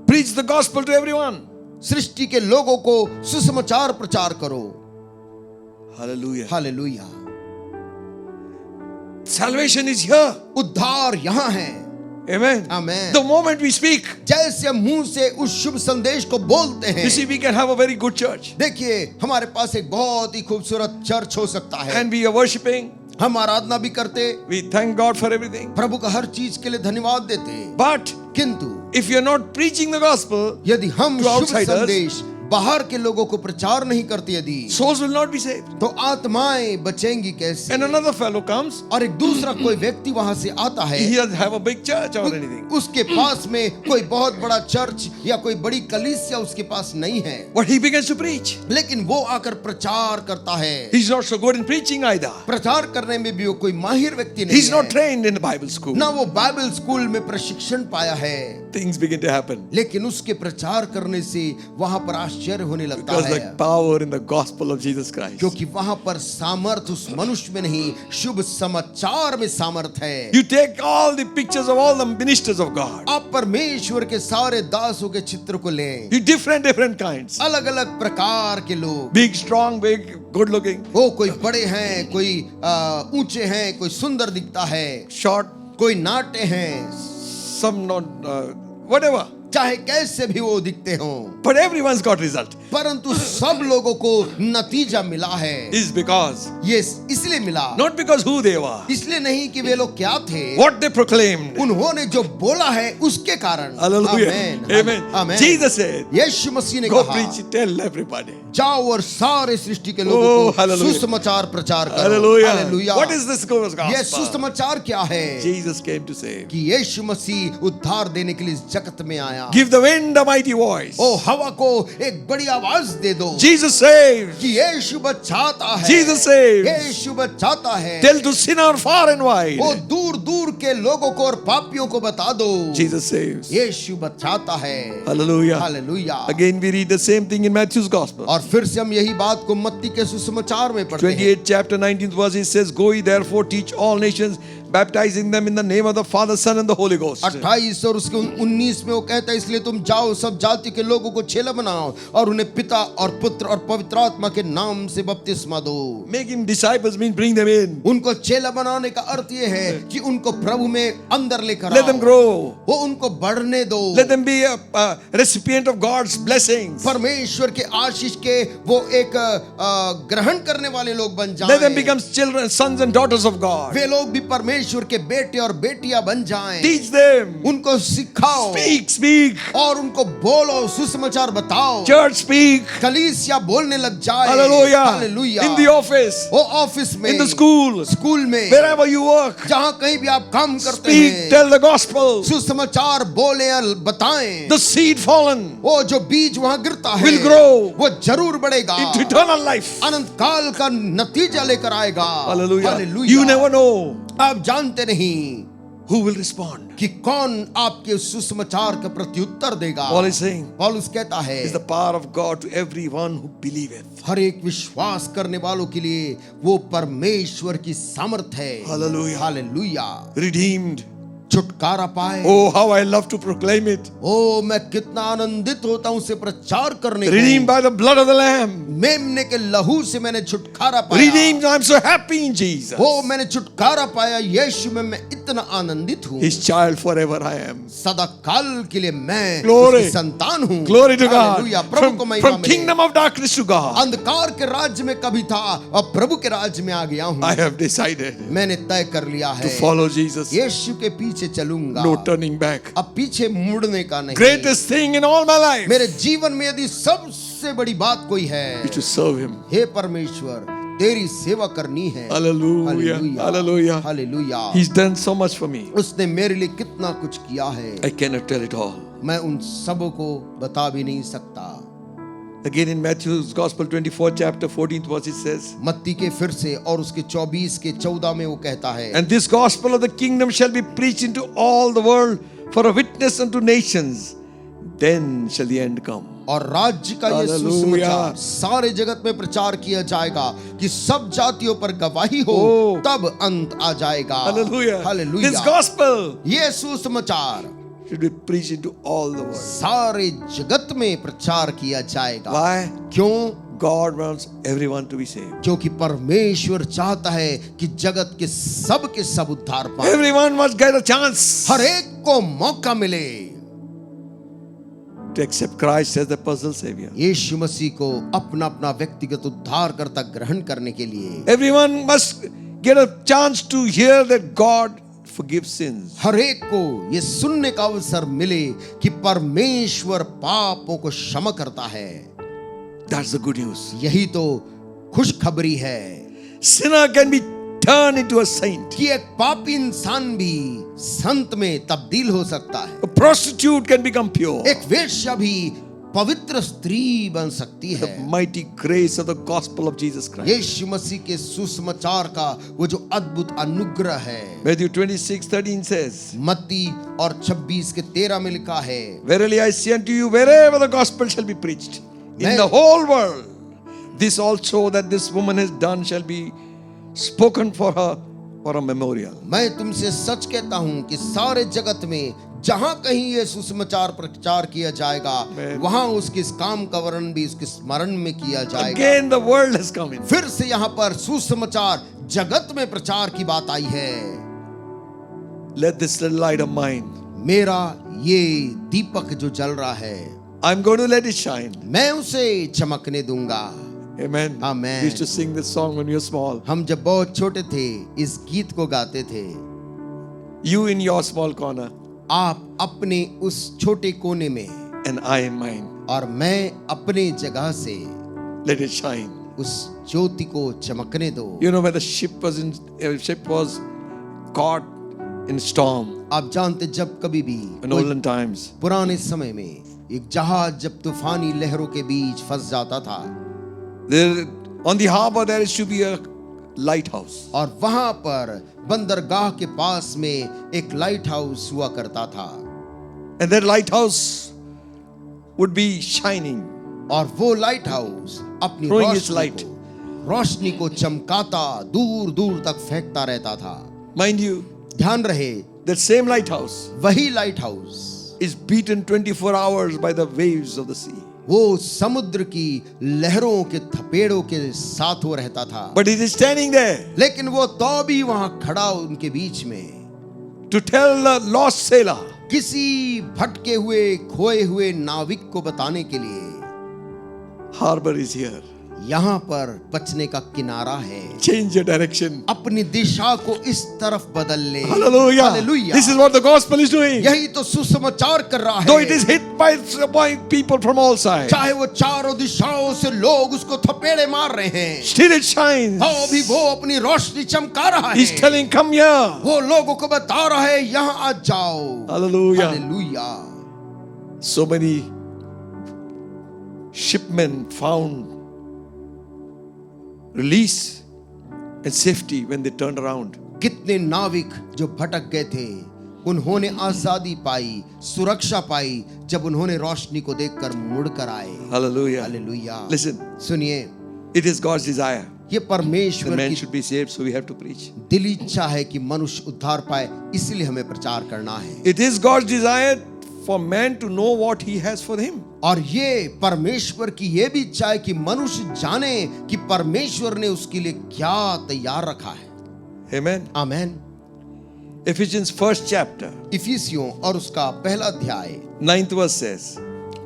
Preach the gospel to everyone. सृष्टि के लोगों को सुसमाचार प्रचार करो। Hallelujah. Hallelujah. Salvation is here. उद्धार यहाँ है। Amen. Amen. The moment we speak, जैसे हम मुंह से उस शुभ संदेश को बोलते हैं, you see, we can have a very good church. देखिए हमारे पास एक बहुत ही खूबसूरत चर्च हो सकता है, And we are worshiping. हम आराधना भी करते, We thank God for everything. प्रभु का हर चीज के लिए धन्यवाद देते, But किंतु if you're not preaching the gospel, यदि हम To शुभ outsiders, संदेश बाहर के लोगों को प्रचार नहीं करते, यदि souls will not be saved. तो आत्माएं बचेंगी कैसे? And another fellow comes, और एक दूसरा कोई व्यक्ति वहां से आता है, he doesn't have a big church or anything. उसके पास में कोई बहुत बड़ा चर्च या कोई बड़ी कलीसिया उसके पास नहीं है, But he begins to preach. लेकिन वो आकर प्रचार करता है। He's not so good in preaching either. प्रचार करने में भी वो कोई माहिर व्यक्ति नहीं He's not है, trained in the Bible school. ना वो बाइबल स्कूल में प्रशिक्षण पाया है, Things begin to happen. लेकिन उसके प्रचार करने से वहां पर आश्चर्य होने लगता Because है, the power in the gospel of Jesus Christ. क्योंकि वहां पर सामर्थ उस मनुष्य में नहीं, शुभ समाचार में सामर्थ है। You take all the pictures of all the ministers of God. आप परमेश्वर के सारे दासों के चित्र को लें, You different kinds. अलग अलग प्रकार के लोग, Big, strong, big, good looking, वो कोई बड़े हैं, कोई ऊंचे हैं, कोई सुंदर दिखता है, short, कोई नाटे हैं, some not, whatever. चाहे कैसे भी वो दिखते हों, But everyone's got result. परंतु सब लोगों को नतीजा मिला है। is because ये इसलिए मिला, not because who they were, इसलिए नहीं कि वे लोग क्या थे, what they proclaimed. उन्होंने जो बोला है उसके कारण। Hallelujah. आमेन, Amen. आमेन। Jesus said, यीशु मसीह ने go कहा, preach it, tell everybody. जाओ और सारे सृष्टि के Oh, लोगों को hallelujah. सुसमाचार प्रचार करो। Hallelujah. Hallelujah. What is this gospel? ये सुसमाचार क्या है? Jesus came to save. कि यीशु मसीह उद्धार देने के लिए इस जगत में आया। Give the wind a mighty voice. ओ हवा को एक बड़ी आवाज दे दो Jesus saves. कि यीशु बचाता है। Jesus saves. यीशु बचाता है। Tell to sinner far and wide. वो दूर दूर के लोगों को और पापियों को बता दो। Jesus saves. यीशु बचाता है। Hallelujah. Hallelujah. Again we read the same thing in Matthew's gospel. और फिर से हम यही बात को मत्ती के सुसमाचार में पढ़ते हैं। 28 chapter 19th verse, it says, go ye therefore teach all nations, baptizing them in the name of the Father, Son and the Holy Ghost. 28 और उसके 19 में वो कहता है, इसलिए तुम जाओ सब जाति के लोगों को चेला बनाओ और उन्हें पिता और पुत्र और पवित्र आत्मा के नाम से बपतिस्मा दो। Making disciples means bring them in. उनको चेला बनाने का अर्थ ये है कि उनको प्रभु में अंदर लेकर Let them आओ। grow. वो उनको बढ़ने दो। Let them be a recipient of God's blessings. परमेश्वर के आशीष के वो एक ग्रहण करने वाले लोग बन जाएं। Let them become children, sons and daughters of God. वे लोग भी परमेश्वर के बेटे और बेटियां बन जाएं। Teach them. उनको सिखाओ। Speak. और उनको बोलो, सुसमाचार बताओ। Church speak. कलीसिया बोलने लग जाए। Hallelujah. Hallelujah. In the office. वो ऑफिस में, In the school. स्कूल में, Wherever you work. जहां कहीं भी आप काम करते Speak. हैं, Tell the gospel. सुसमाचार बोले और बताएं। The seed fallen वो जो बीज वहां गिरता है will grow वो जरूर बढ़ेगा, into eternal life. अनंत काल का नतीजा लेकर आएगा। Hallelujah. Hallelujah. You never know आप जानते नहीं who will respond. कि कौन आपके सुसमाचार का प्रत्युत्तर देगा। Paul is saying, पौलुस कहता है, is the power of God to everyone who believeth. हर एक विश्वास करने वालों के लिए वो परमेश्वर की सामर्थ है। Hallelujah. हालेलुया। Redeemed. छुटकारा पाए। Oh, how I love to proclaim it. ओ मैं कितना आनंदित होता हूँ उसे प्रचार करने Redeemed को। by the blood of the Lamb. मेमने के लहू से मैंने छुटकारा पाया। Redeemed, I'm so happy in Jesus. ओ मैंने छुटकारा पाया यीशु में, मैं इतना आनंदित हूँ। His child forever I am. सदा काल के लिए मैं Glory. उसकी संतान हूँ। Glory to God. हालेलुया। प्रभु को महिमा From मिले। kingdom of darkness to God. अंधकार के राज्य में कभी था, अब प्रभु के राज्य में आ गया हूँ। I have decided मैंने तय कर लिया to है follow Jesus. यीशु के पीछे चलूंगा। No turning back. अब पीछे मुड़ने का नहीं। Greatest thing in all my life मेरे जीवन में यदि सबसे बड़ी बात कोई है, is to serve Him. हे परमेश्वर तेरी सेवा करनी है। Hallelujah. Hallelujah. Hallelujah. He's done so much for me. उसने मेरे लिए कितना कुछ किया है, I cannot tell it all. मैं उन सबों को बता भी नहीं सकता। Again in Matthew's Gospel 24 chapter 14th verse it says, मत्ती के फिर से और उसके 24 के 14 में वो कहता है, and this gospel of the kingdom shall be preached into all the world for a witness unto nations, then shall the end come. और राज्य का ये Hallelujah. सुसमाचार सारे जगत में प्रचार किया जाएगा कि सब जातियों पर गवाही हो, Oh. तब अंत आ जाएगा। Hallelujah. हालेलुया। This gospel ये सुसमाचार should be preached into all the world. सारे जगत में प्रचार किया जाएगा। Why? क्यों? God wants everyone to be saved. क्योंकि परमेश्वर चाहता है कि जगत के सब उद्धार पाएं। Everyone must get a chance हर एक को मौका मिले to accept Christ as the personal Savior. यीशु मसीह को अपना अपना व्यक्तिगत उद्धारकर्ता ग्रहण करने के लिए। Everyone must get a chance to hear that God forgives sins. हर एक को ये सुनने का अवसर मिले कि परमेश्वर पापों को क्षमा करता है। That's the good news. यही तो खुशखबरी है Sinner can be turned into a saint. कि एक पापी इंसान भी संत में तब्दील हो सकता है। A prostitute can become pure. एक वेश्या भी पवित्र स्त्री बन सकती The है। mighty grace of the gospel of Jesus Christ. यीशु मसीह के सुसमाचार का वो जो अद्भुत अनुग्रह है। Matthew 26:13 says, मत्ती और 26 के 13 में लिखा है, verily I say unto you, wherever the gospel shall be preached in the whole world, this also that this woman has done shall be spoken for her for a memorial. मैं तुमसे सच कहता हूं कि सारे जगत में जहां कहीं ये सुसमाचार प्रचार किया जाएगा, वहां उसके इस काम का वर्णन भी उसके स्मरण में किया जाएगा। Again the world has come in. फिर से यहाँ पर सुसमाचार जगत में प्रचार की बात आई है। Let this little light of mine, मेरा ये दीपक जो जल रहा है, I'm going to let it shine. मैं उसे चमकने दूंगा. Amen. Amen. We used to sing this song when we were small. हम जब बहुत छोटे थे इस गीत को गाते थे. You in your small corner आप अपने उस छोटे कोने में and I in mine. और मैं अपने जगह से Let it shine. उस ज्योति को चमकने दो. You know, when the ship was caught in storm आप जानते जब कभी भी in olden times, पुराने समय में एक जहाज जब तूफानी लहरों के बीच फंस जाता था, there on the harbor there used to be a lighthouse. और वहां पर बंदरगाह के पास में एक लाइट हाउस हुआ करता था. And that lighthouse would be shining, और वो लाइट हाउस अपनी Throwing its light. रोशनी को चमकाता दूर दूर तक फेंकता रहता था. mind you. ध्यान रहे, That same lighthouse वही light house is beaten 24 hours by the waves of the sea. वो समुद्र की लहरों के थपेड़ों के साथ वो रहता था. But it is standing there लेकिन वो तो भी वहां खड़ा उनके बीच में to tell the lost sailor, किसी भटके हुए खोए हुए नाविक को बताने के लिए, harbor is here. यहाँ पर बचने का किनारा है. Change your direction. अपनी दिशा को इस तरफ बदल ले. Hallelujah. Hallelujah. This is what the gospel is doing. यही तो सुसमाचार कर रहा है. Though it is hit by people from all sides, चाहे वो चारों दिशाओं से लोग उसको थपेड़े मार रहे हैं, still it shines. हाँ भी वो अपनी रोशनी चमका रहा है. He's telling, come here. वो लोगों को बता रहा है यहाँ आ जाओ. Hallelujah. Hallelujah. So many shipmen found release and safety when they turned around. कितने नाविक जो भटक गए थे, उन्होंने आजादी पाई, सुरक्षा पाई जब उन्होंने रोशनी को देखकर मुड़कर आए. Hallelujah. हालेलुया. Listen, सुनिए, it is God's desire ये that परमेश्वर man की should be saved, so we have to preach. दिली इच्छा है कि मनुष्य उद्धार पाए, इसलिए हमें प्रचार करना है. It is God's desire for man to know what he has for him. और ये परमेश्वर की ये भी इच्छा है कि मनुष्य जाने कि परमेश्वर ने उसके लिए क्या तैयार रखा है. Amen. आमेन. Ephesians 1st chapter, इफिसियों और उसका पहला अध्याय 9th verse says,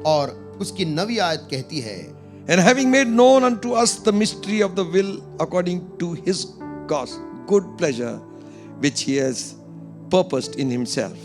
और उसकी 9वीं आयत कहती है, and having made known unto us the mystery of the will according to his God's good pleasure, which he has purposed in himself.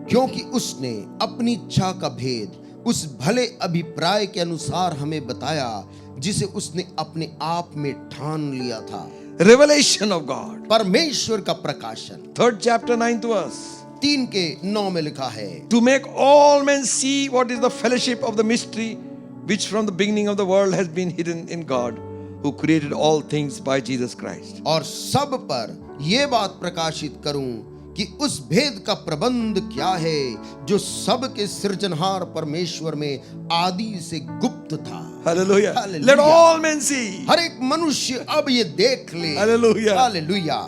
क्योंकि उसने अपनी इच्छा का भेद उस भले अभिप्राय के अनुसार हमें बताया जिसे उसने अपने आप में ठान लिया था. Revelation of God. परमेश्वर का प्रकाशन. 3rd chapter, 9th verse. 3 के 9 में लिखा है, To make all men see what is the fellowship of the mystery which from the beginning of the world has been hidden in God, who created all things by Jesus Christ. और सब पर ये बात प्रकाशित करूं कि उस भेद का प्रबंध क्या है जो सब के सृजनहार परमेश्वर में आदि से गुप्त था. Hallelujah. Hallelujah. Let all men see. हर एक मनुष्य अब ये देख ले. Hallelujah. Hallelujah.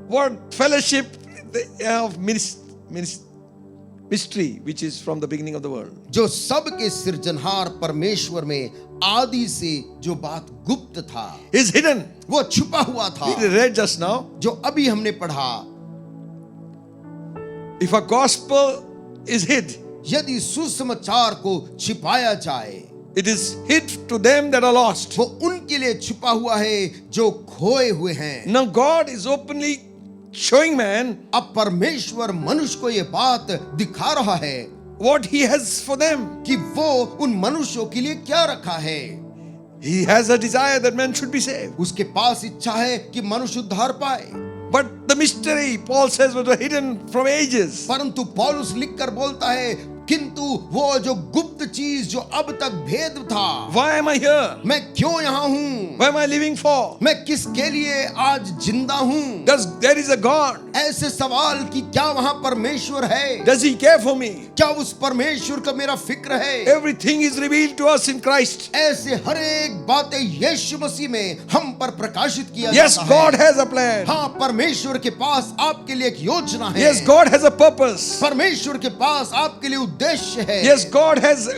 What fellowship of mystery which is from the beginning of the world. जो सब के सृजनहार परमेश्वर में आदि से जो बात गुप्त था, Is hidden. वो छुपा हुआ था. We read just now. जो अभी हमने पढ़ा, If a gospel is hid, यदि सुसमाचार को छिपाया जाए, it is hid to them that are lost. वो उनके लिए छुपा हुआ है जो खोए हुए हैं. Now God is openly showing man अब परमेश्वर मनुष्य को ये बात दिखा रहा है what he has for them. कि वो उन मनुष्यों के लिए क्या रखा है. He has a desire that man should be saved. उसके पास इच्छा है कि मनुष्य उद्धार पाए. But the mystery, Paul says, was hidden from ages. परंतु पौलुस लिखकर बोलता है, किंतु वो जो गुप्त चीज जो अब तक भेद था, Why am I here? मैं क्यों यहाँ हूँ, What am I living for? मैं किसके लिए आज जिंदा हूँ. There is a God. ऐसे सवाल कि क्या वहाँ परमेश्वर है, Does he care for me? क्या उस परमेश्वर का मेरा फिक्र है. Everything is revealed to us in Christ. ऐसे हर एक बातें यीशु मसीह में हम पर प्रकाशित किया Yes, जाता God है. has a plan. हाँ, परमेश्वर के पास आपके लिए एक योजना है. Yes, God has a purpose. परमेश्वर के पास आपके लिए उद्देश्य है. Yes, God has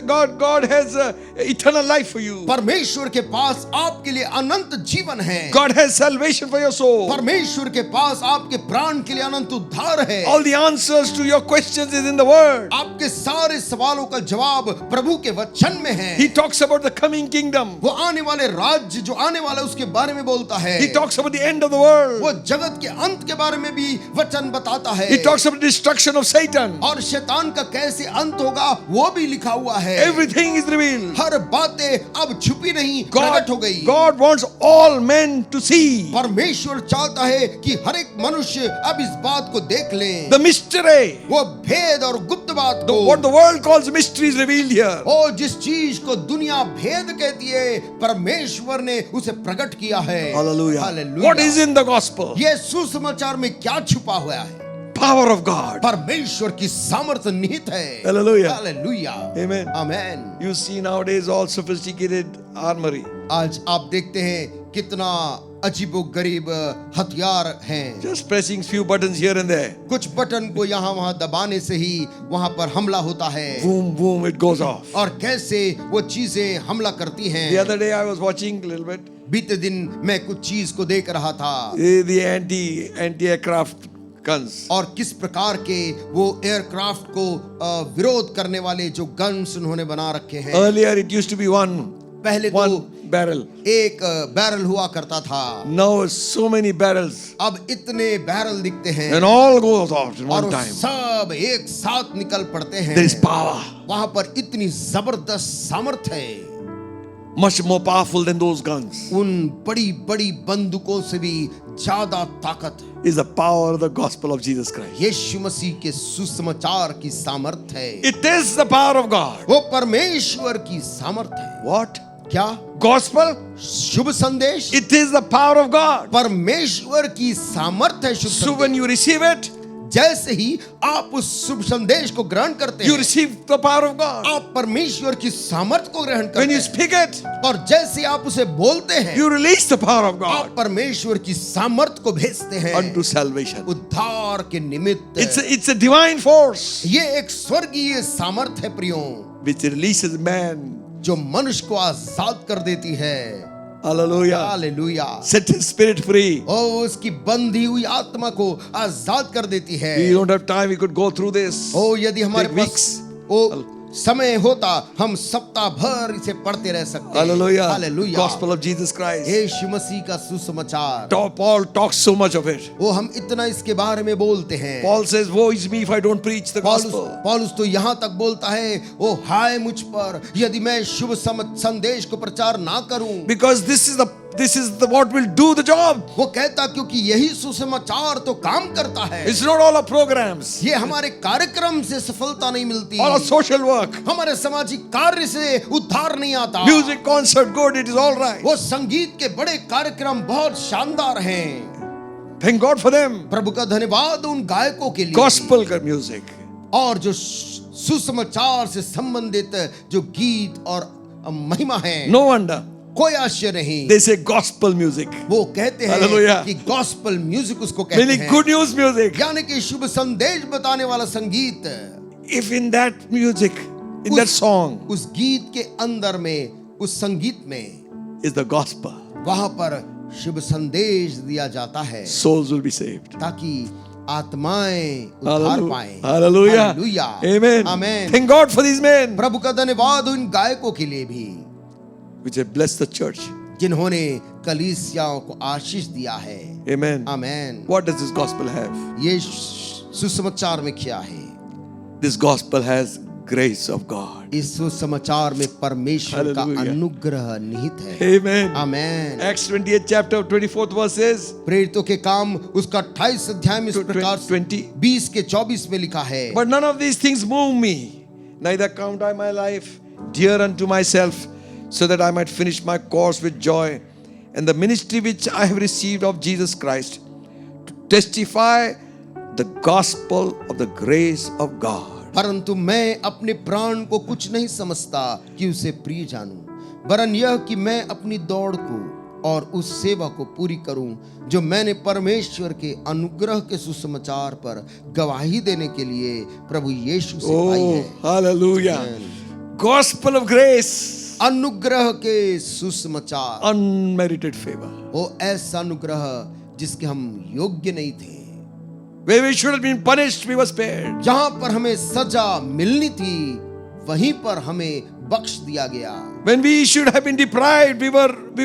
eternal life for you. परमेश्वर के पास आपके लिए अनंत जीवन है. God has salvation for your soul. परमेश्वर के पास पास आपके प्राण के लिए अनंत उद्धार है। All the answers to your questions is in the word. आपके सारे सवालों का जवाब प्रभु के वचन में है। He talks about the coming kingdom. वो आने वाले राज्य जो आने वाला है उसके बारे में बोलता है। He talks about the end of the world. वो जगत के अंत के बारे में भी वचन बताता है। He talks about the destruction of Satan. और शैतान का कैसे अंत होगा वो भी लिखा हुआ है। Everything is revealed. हर बातें अब छुपी नहीं, प्रकट हो गई। God wants all men to see परमेश्वर चाहता है कि हर एक मनुष्य अब इस बात को देख ले। the mystery. वो भेद और गुप्त बात को, What the world calls mystery is revealed here. ओ जिस चीज को दुनिया भेद कहती है, परमेश्वर ने उसे प्रकट किया है। Hallelujah. Hallelujah. What is in the gospel? ये सुसमाचार में क्या छुपा हुआ है? Power of God. परमेश्वर की सामर्थ्य निहित है। Hallelujah. Hallelujah. Amen. Amen. You see nowadays all sophisticated armory. आज आप देखते हैं कितना अजीबोगरीब हथियार हैं। Just pressing few buttons here and there. कुछ बटन को यहाँ वहाँ दबाने से ही वहाँ पर हमला होता है। Boom, boom, it goes off. और कैसे वो चीजें हमला करती हैं। The other day I was watching a little bit. बीते दिन मैं कुछ चीज को देख रहा था। The anti-aircraft guns. और किस प्रकार के वो एयरक्राफ्ट को विरोध करने वाले जो गन्स उन्होंने बना रखे हैं। Earlier it used to be one पहले तो barrel. एक बैरल हुआ करता था। Now so many barrels. अब इतने बैरल दिखते हैं And all goes off at और one time. सब एक साथ निकल पड़ते हैं। There is power. वहां पर इतनी जबरदस्त सामर्थ्य है। Much more powerful than those guns. उन बड़ी बड़ी बंदूकों से भी ज्यादा ताकत Is the power of the gospel of Jesus Christ. यीशु मसीह के सुसमाचार की सामर्थ्य है। It is the power of God. वो परमेश्वर की सामर्थ्य है। What? क्या? Gospel? शुभ संदेश। It is the power of God. परमेश्वर की सामर्थ्य है शुभ So संदेश। when you receive it, जैसे ही आप उस शुभ संदेश को ग्रहण करते you हैं, receive the power of God. आप परमेश्वर की सामर्थ्य को ग्रहण When करते you हैं। speak it, और जैसे आप उसे बोलते हैं, you release the power of आप God परमेश्वर की सामर्थ्य को भेजते हैं unto salvation. उद्धार के निमित्त। It's a divine force ये एक स्वर्गीय सामर्थ्य है प्रियो, which releases man. जो मनुष्य को आजाद कर देती है। Hallelujah. Hallelujah. Set his spirit free. ओ उसकी बंधी हुई आत्मा को आजाद कर देती है। We don't have time. We could go through this. ओ यदि हमारे Take पास weeks. ओ समय होता हम सप्ताह भर इसे पढ़ते रह सकते हैं। Hallelujah. Hallelujah. Gospel of Jesus Christ. यीशु मसीह का सुसमाचार। Paul talks so much of it. वो हम इतना इसके बारे में बोलते हैं। Paul says, woe is me if I don't preach the gospel. पौलुस तो यहाँ तक बोलता है, ओ हाय मुझ पर यदि मैं शुभ संदेश को प्रचार ना करूं। Because this is what will do the job. वो कहता क्योंकि यही सुसमाचार तो काम करता है। It's not all our programs, ये हमारे कार्यक्रम से सफलता नहीं मिलती, all our social work, हमारे सामाजिक कार्य से उद्धार नहीं आता। music concert, good, it is all right. वो संगीत के बड़े कार्यक्रम बहुत शानदार हैं। Thank God for them. प्रभु का धन्यवाद उन गायकों के लिए। Gospel का music. और जो सुसमाचार से संबंधित जो गीत और महिमा है, No wonder कोई आश्चर्य नहीं। they say gospel music. वो कहते हैं Hallelujah. कि गॉस्पल म्यूजिक उसको कहते Meaning हैं, good news music. यानी कि शुभ संदेश बताने वाला संगीत। If in that music, in that song उस गीत के अंदर में, उस संगीत में is the gospel, वहां पर शुभ संदेश दिया जाता है souls will be saved. ताकि आत्माएं उद्धार पाएं। Hallelujah. Hallelujah. Amen. Amen. Thank God for these men प्रभु का धन्यवाद उन गायकों के लिए भी which have blessed the church. जिन्होंने कलीसियाओं को आशीष दिया है। Amen. Amen. What does this gospel have? ये सुसमाचार में क्या है? This gospel has grace of God. इस सुसमाचार में परमेश्वर का Hallelujah. अनुग्रह निहित है। Amen. आमेन। Acts 28 chapter 24th verse says, प्रेरितों के काम उसका 28 अध्याय में इस प्रकार 20. 20 के 24 में लिखा है, But none of these things move me, neither count I my life dear unto myself, so that I might finish my course with joy, and the ministry which I have received of Jesus Christ, to testify the gospel of the grace of God. परंतु मैं अपने प्राण को कुछ नहीं समझता कि उसे प्रिय जानूं, वरन यह कि मैं अपनी दौड़ को और उस सेवा को पूरी करूं जो मैंने परमेश्वर के अनुग्रह के सुसमाचार पर गवाही देने के लिए प्रभु यीशु से पाई Oh, है। hallelujah. Amen. Gospel of grace, अनुग्रह के सुसमाचार, unmerited favor. वो ऐसा अनुग्रह जिसके हम योग्य नहीं थे। Where we should have been punished, we were spared. जहां पर हमें सजा मिलनी थी वहीं पर हमें बख्श दिया गया। When we should have been deprived, we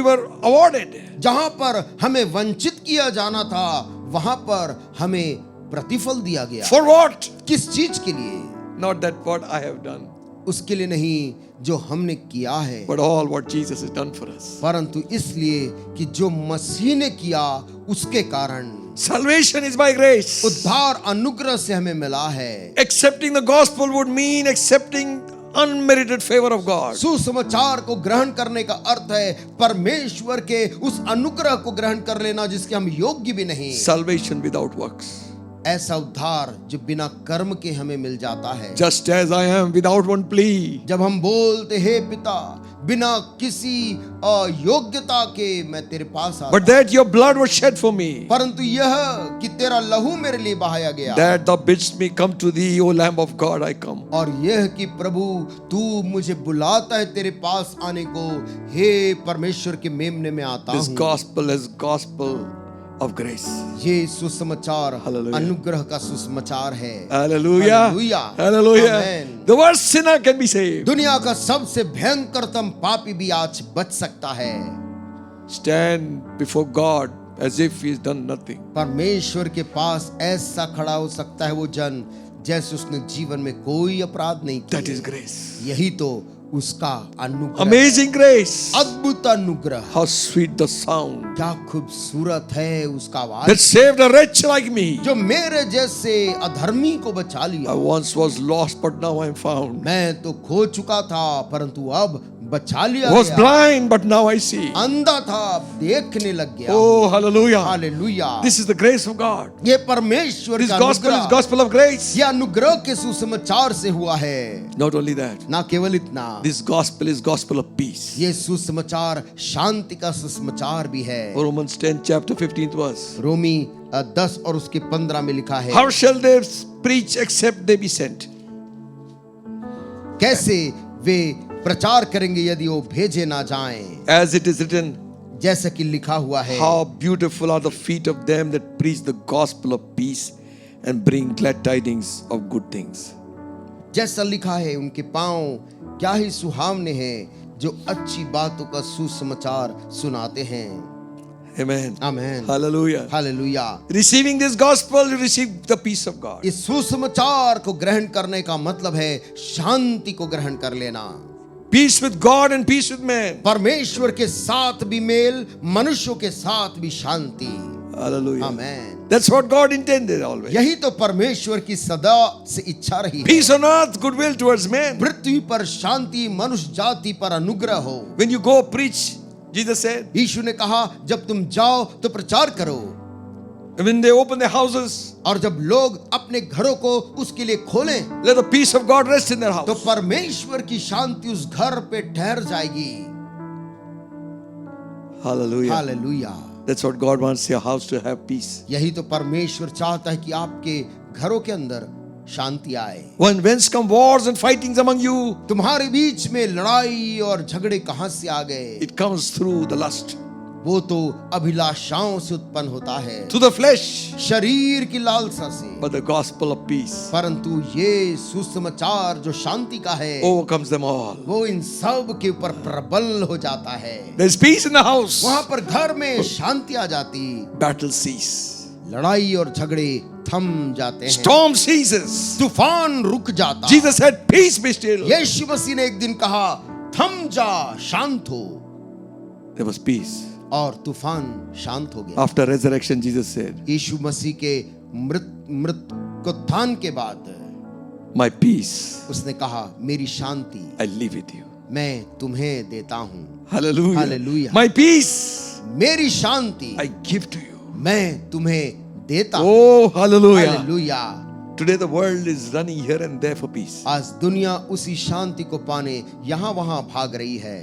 were awarded. जहां पर हमें वंचित किया जाना था वहां पर हमें प्रतिफल दिया गया। For what? किस चीज के लिए? Not that what I have done, उसके लिए नहीं जो हमने किया है, but all what Jesus has done for us. परंतु इसलिए कि जो मसीह ने किया उसके कारण। Salvation is by grace. उद्धार अनुग्रह से हमें मिला है। Accepting the gospel would mean accepting unmerited favor of God. सुसमाचार को ग्रहण करने का अर्थ है परमेश्वर के उस अनुग्रह को ग्रहण कर लेना जिसके हम योग्य भी नहीं। Salvation without works. ऐसा उद्धार जो बिना कर्म के हमें मिल जाता है। Just as I am without one plea. जब हम बोलते हे पिता, बिना किसी योग्यता के मैं तेरे पास आता, But that your blood was shed for me. परंतु यह कि तेरा लहू मेरे लिए बहाया गया, That thou bidst me come to thee, O Lamb of God, I come. और यह कि प्रभु तू मुझे बुलाता है तेरे पास आने को, हे परमेश्वर के मेमने में आता This हूँ। gospel is gospel of grace. ये सुसमाचार Hallelujah. अनुग्रह का सुसमाचार है। Hallelujah. Hallelujah. Hallelujah. Amen. The worst sinner can be saved. दुनिया का सबसे भयंकरतम पापी भी आज बच सकता है। Stand before God as if he has done nothing. परमेश्वर के पास ऐसा खड़ा हो सकता है वो जन जैसे उसने जीवन में कोई अपराध नहीं किया। That is grace. यही तो उसका अनुग्रह। Amazing grace. अद्भुत अनुग्रह। How sweet the sound क्या खूबसूरत है उसका आवाज, that saved a wretch like me. जो मेरे जैसे अधर्मी को बचा I लिया। once was lost, but now I am found. मैं तो खो चुका था परंतु अब बचा लिया Was गया। blind, but now I see. अंधा था अब देखने लग गया। Oh, hallelujah. Hallelujah. This is the grace of God. ये परमेश्वर This का gospel is अनुग्रह, gospel of grace. ये अनुग्रह के सुसमाचार से हुआ है। Not only that, ना केवल इतना, this gospel is gospel of peace. ये सुसमाचार शांति का सुसमाचार भी है। Romans 10 chapter 15th verse. रोमी 10 और उसके 15 में लिखा है, How shall they preach except they be sent? कैसे वे प्रचार करेंगे यदि वो भेजे ना जाएं। As it is written, जैसा कि लिखा हुआ है, how beautiful are the feet of them that preach the gospel of peace and bring glad tidings of good things. जैसा लिखा है उनके पांव क्या ही सुहावने हैं जो अच्छी बातों का सुसमाचार सुनाते हैं। Amen. Amen. Hallelujah. Hallelujah. Receiving this gospel, you receive the peace of God. इस सुसमाचार को ग्रहण करने का मतलब है शांति को ग्रहण कर लेना। Peace with God and peace with man. परमेश्वर के साथ भी मेल, मनुष्यों के साथ भी शांति। Hallelujah. Amen. That's what God intended always. यही तो परमेश्वर की सदा से इच्छा रही है। Peace on earth, goodwill towards men. पृथ्वी पर शांति, मनुष्य जाति पर अनुग्रह हो। When you go preach, Jesus said, यीशु ने कहा जब तुम जाओ तो प्रचार करो, when they open their houses, और जब लोग अपने घरों को उसके लिए खोलें let the peace of God rest in their तो house. परमेश्वर की शांति उस घर पे ठहर जाएगी। Hallelujah. Hallelujah. That's what God wants your house to have peace. यही तो परमेश्वर चाहता है कि आपके घरों के अंदर शांति आए। When whence come wars and fightings among you? तुम्हारे बीच में लड़ाई और झगड़े कहां से आ गए? It comes through the lust, वो तो अभिलाषाओं से उत्पन्न होता है, through the flesh. शरीर की लालसा से। But the gospel of peace परंतु ये सुसमाचार जो शांति का है overcomes them all. वो इन सब के ऊपर प्रबल हो जाता है। There's peace in the house. वहां पर घर में शांति आ जाती, Battle cease. लड़ाई और झगड़े थम जाते हैं, Storm ceases. तूफान रुक जाता। Jesus said, peace be still. यीशु मसीह ने एक दिन कहा थम जा, शांत हो, There was peace. और तूफान शांत हो गया। After resurrection, Jesus said, यीशु मसीह के मृत्युत्थान के बाद my peace उसने कहा मेरी शांति I leave with you. मैं तुम्हें देता हूं। Hallelujah. Hallelujah. My peace मेरी शांति I give to you. मैं तुम्हें देता हूं। Oh, hallelujah. Hallelujah. Today the world is running here and there for peace. आज दुनिया उसी शांति को पाने यहाँ वहां भाग रही है,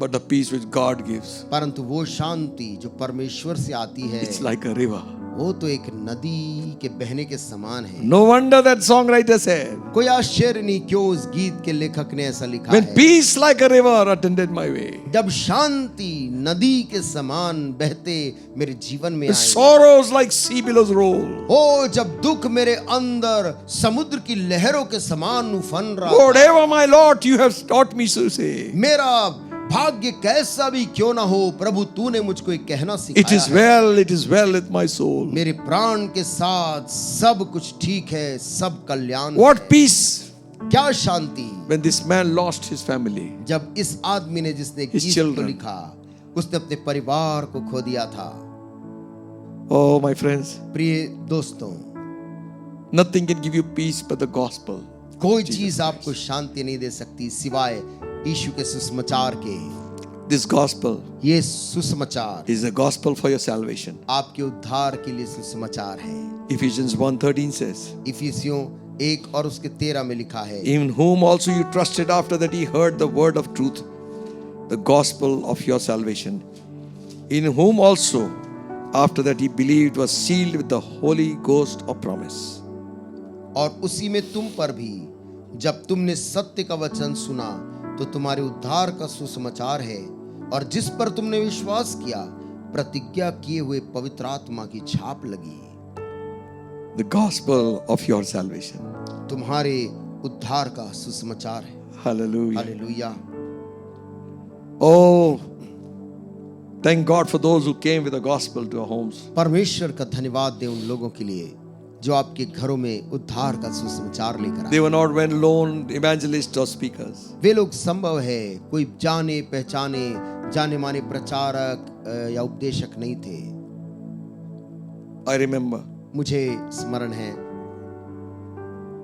But the peace which God gives, परंतु वो शांति जो परमेश्वर से आती है it's like a river. वो तो एक नदी के बहने के समान है। No wonder that songwriter said, कोई आश्चर्य नहीं क्यों उस गीत के लेखक ने ऐसा लिखा When है। peace like a river attended my way, जब शांति नदी के समान बहते मेरे जीवन में the आए, sorrows like sea billows roll. ओ जब दुख मेरे अंदर समुद्र की लहरों के समान उफन रहा, Whatever my Lord, you have taught me to say. मेरा भाग्य कैसा भी क्यों ना हो, प्रभु तूने मुझको एक कहना It सिखाया is है, well, it is well with my soul. मेरे प्राण के साथ सब कुछ ठीक है, सब कल्याण What है। peace क्या शांति when this man lost his family. जब इस आदमी ने जिसने His गीत को children. लिखा, उसने अपने परिवार को खो दिया था। Oh, my friends, प्रिय दोस्तों, nothing can give you peace but the gospel. कोई चीज आपको शांति नहीं दे सकती सिवाय यीशु के सुसमाचार के। This gospel ये सुसमाचार is a gospel for your salvation. आपके उद्धार के लिए सुसमाचार है। Ephesians 1:13 says, इफिसियों 1 और उसके 13 में लिखा है, in whom also you trusted after that he heard the word of truth, the gospel of your salvation, in whom also after that he believed was sealed with the Holy Ghost of promise. और उसी में तुम पर भी जब तुमने सत्य का वचन सुना तो तुम्हारे उद्धार का सुसमाचार है, और जिस पर तुमने विश्वास किया प्रतिज्ञा किए हुए पवित्र आत्मा की छाप लगी। The gospel of your salvation. तुम्हारे उद्धार का सुसमाचार है। Hallelujah. Hallelujah. Oh, thank God for those who came with the gospel to our homes. परमेश्वर का धन्यवाद दे उन लोगों के लिए जो आपके घरों में उद्धार का सुसमाचार लेकर They आए। were not well known evangelists or speakers. वे लोग संभव है कोई जाने पहचाने जाने माने प्रचारक या उपदेशक नहीं थे। I remember मुझे स्मरण है,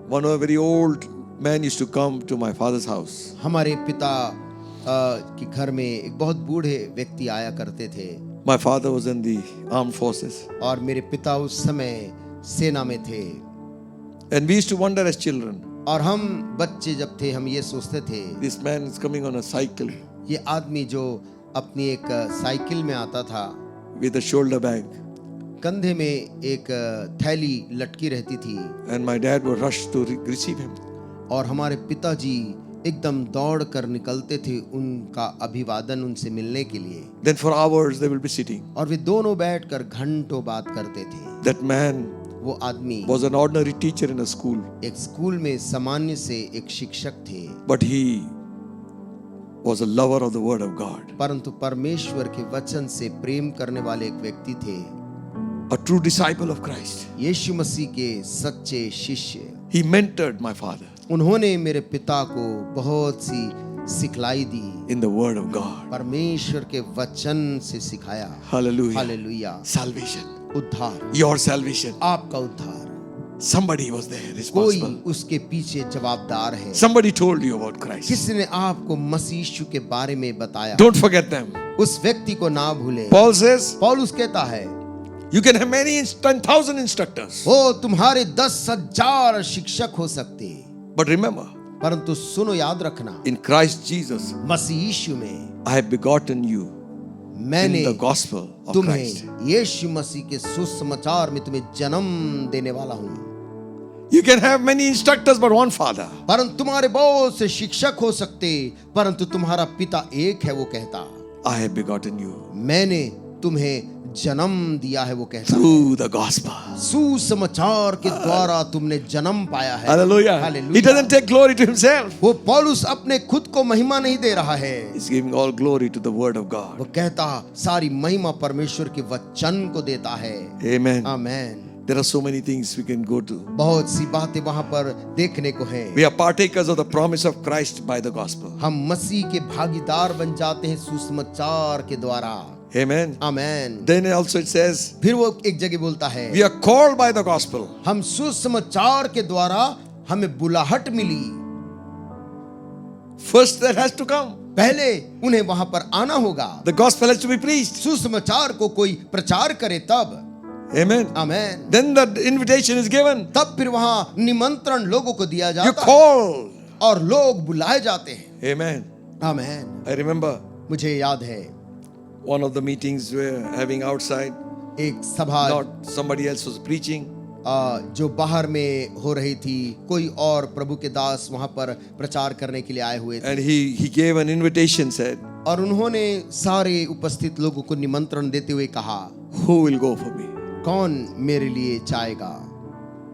one of a very old man used to come to my father's house. हमारे पिता के घर में एक बहुत बूढ़े व्यक्ति आया करते थे, My father was in the armed forces. और मेरे पिता उस समय सेना में थे। And we used to wonder as children, और हम बच्चे जब थे हम ये सोचते थे, this man is coming on a cycle ये आदमी जो अपनी एक साइकिल में आता था, with a shoulder bag. कंधे में एक थैली लटकी रहती थी, And my dad would rush to receive him. और हमारे पिताजी एकदम दौड़ कर निकलते थे उनका अभिवादन उनसे मिलने के लिए, Then for hours they will be sitting. और वे दोनों बैठकर घंटों बात करते थे। That man वो आदमी was an ordinary teacher in a school, एक स्कूल में सामान्य से एक शिक्षक थे, but he was a lover of the word of God, परंतु परमेश्वर के वचन से प्रेम करने वाले एक व्यक्ति थे, a true disciple of Christ. यीशु मसीह के सच्चे शिष्य। He mentored my father उन्होंने मेरे पिता को बहुत सी सिखलाई दी, in the word of God. परमेश्वर के वचन से सिखाया। Hallelujah. हालेलुया। Salvation. उद्धार, Your salvation. आपका उद्धार, Somebody was there कोई responsible. उसके पीछे जवाबदार है। Somebody told you about Christ. किसी ने आपको मसीह यीशु के बारे में बताया। Don't forget them. उस व्यक्ति को ना भूले। Paul says, पौलुस कहता है, you can have many 10,000 instructors, ओ तुम्हारे 10,000 शिक्षक हो सकते, but remember, परंतु सुनो याद रखना, in Christ Jesus, मसीह यीशु में I have begotten you मैंने in the gospel of Christ. तुम्हें यीशु मसीह के सुसमाचार में तुम्हें जन्म देने वाला हूँ। You can have many instructors, but one father. परंतु तुम्हारे बहुत से शिक्षक हो सकते, परंतु तुम्हारा पिता एक है। वो कहता, I have begotten you मैंने तुम्हें जन्म दिया है। वो कहता, through the gospel. सुसमाचार के द्वारा तुमने जन्म पाया है। Hallelujah. Hallelujah. He doesn't take glory to himself. वो पौलुस अपने खुद को महिमा नहीं दे रहा है, He's giving all glory to the word of वो God. कहता सारी महिमा परमेश्वर के वचन को देता है। Amen. Amen. There are so many things we can go to. बहुत सी बातें वहां पर देखने को है। We are partakers of the promise of Christ by the gospel. हम मसीह के भागीदार बन जाते हैं सुसमाचार के द्वारा। Amen. Amen. Then also it says, फिर वो एक जगह बोलता है, we are called by the gospel. हम सुसमाचार के द्वारा हमें बुलाहट मिली। First that has to come. पहले उन्हें वहां पर आना होगा। The gospel has to be preached. सुसमाचार को कोई प्रचार करे तब। Amen. Amen. Then the invitation is given. तब फिर वहां निमंत्रण लोगों को दिया You जाता है call. और लोग बुलाए जाते हैं। Amen. आमेन। I remember मुझे याद है one of the meetings we're having outside. एक सभा, Not somebody else was preaching. जो बाहर में हो रही थी, कोई और प्रभु के दास वहां पर प्रचार करने के लिए आए हुए थे। And he gave an invitation, said, और उन्होंने सारे उपस्थित लोगों को निमंत्रण देते हुए कहा, who will go for me? कौन मेरे लिए जाएगा?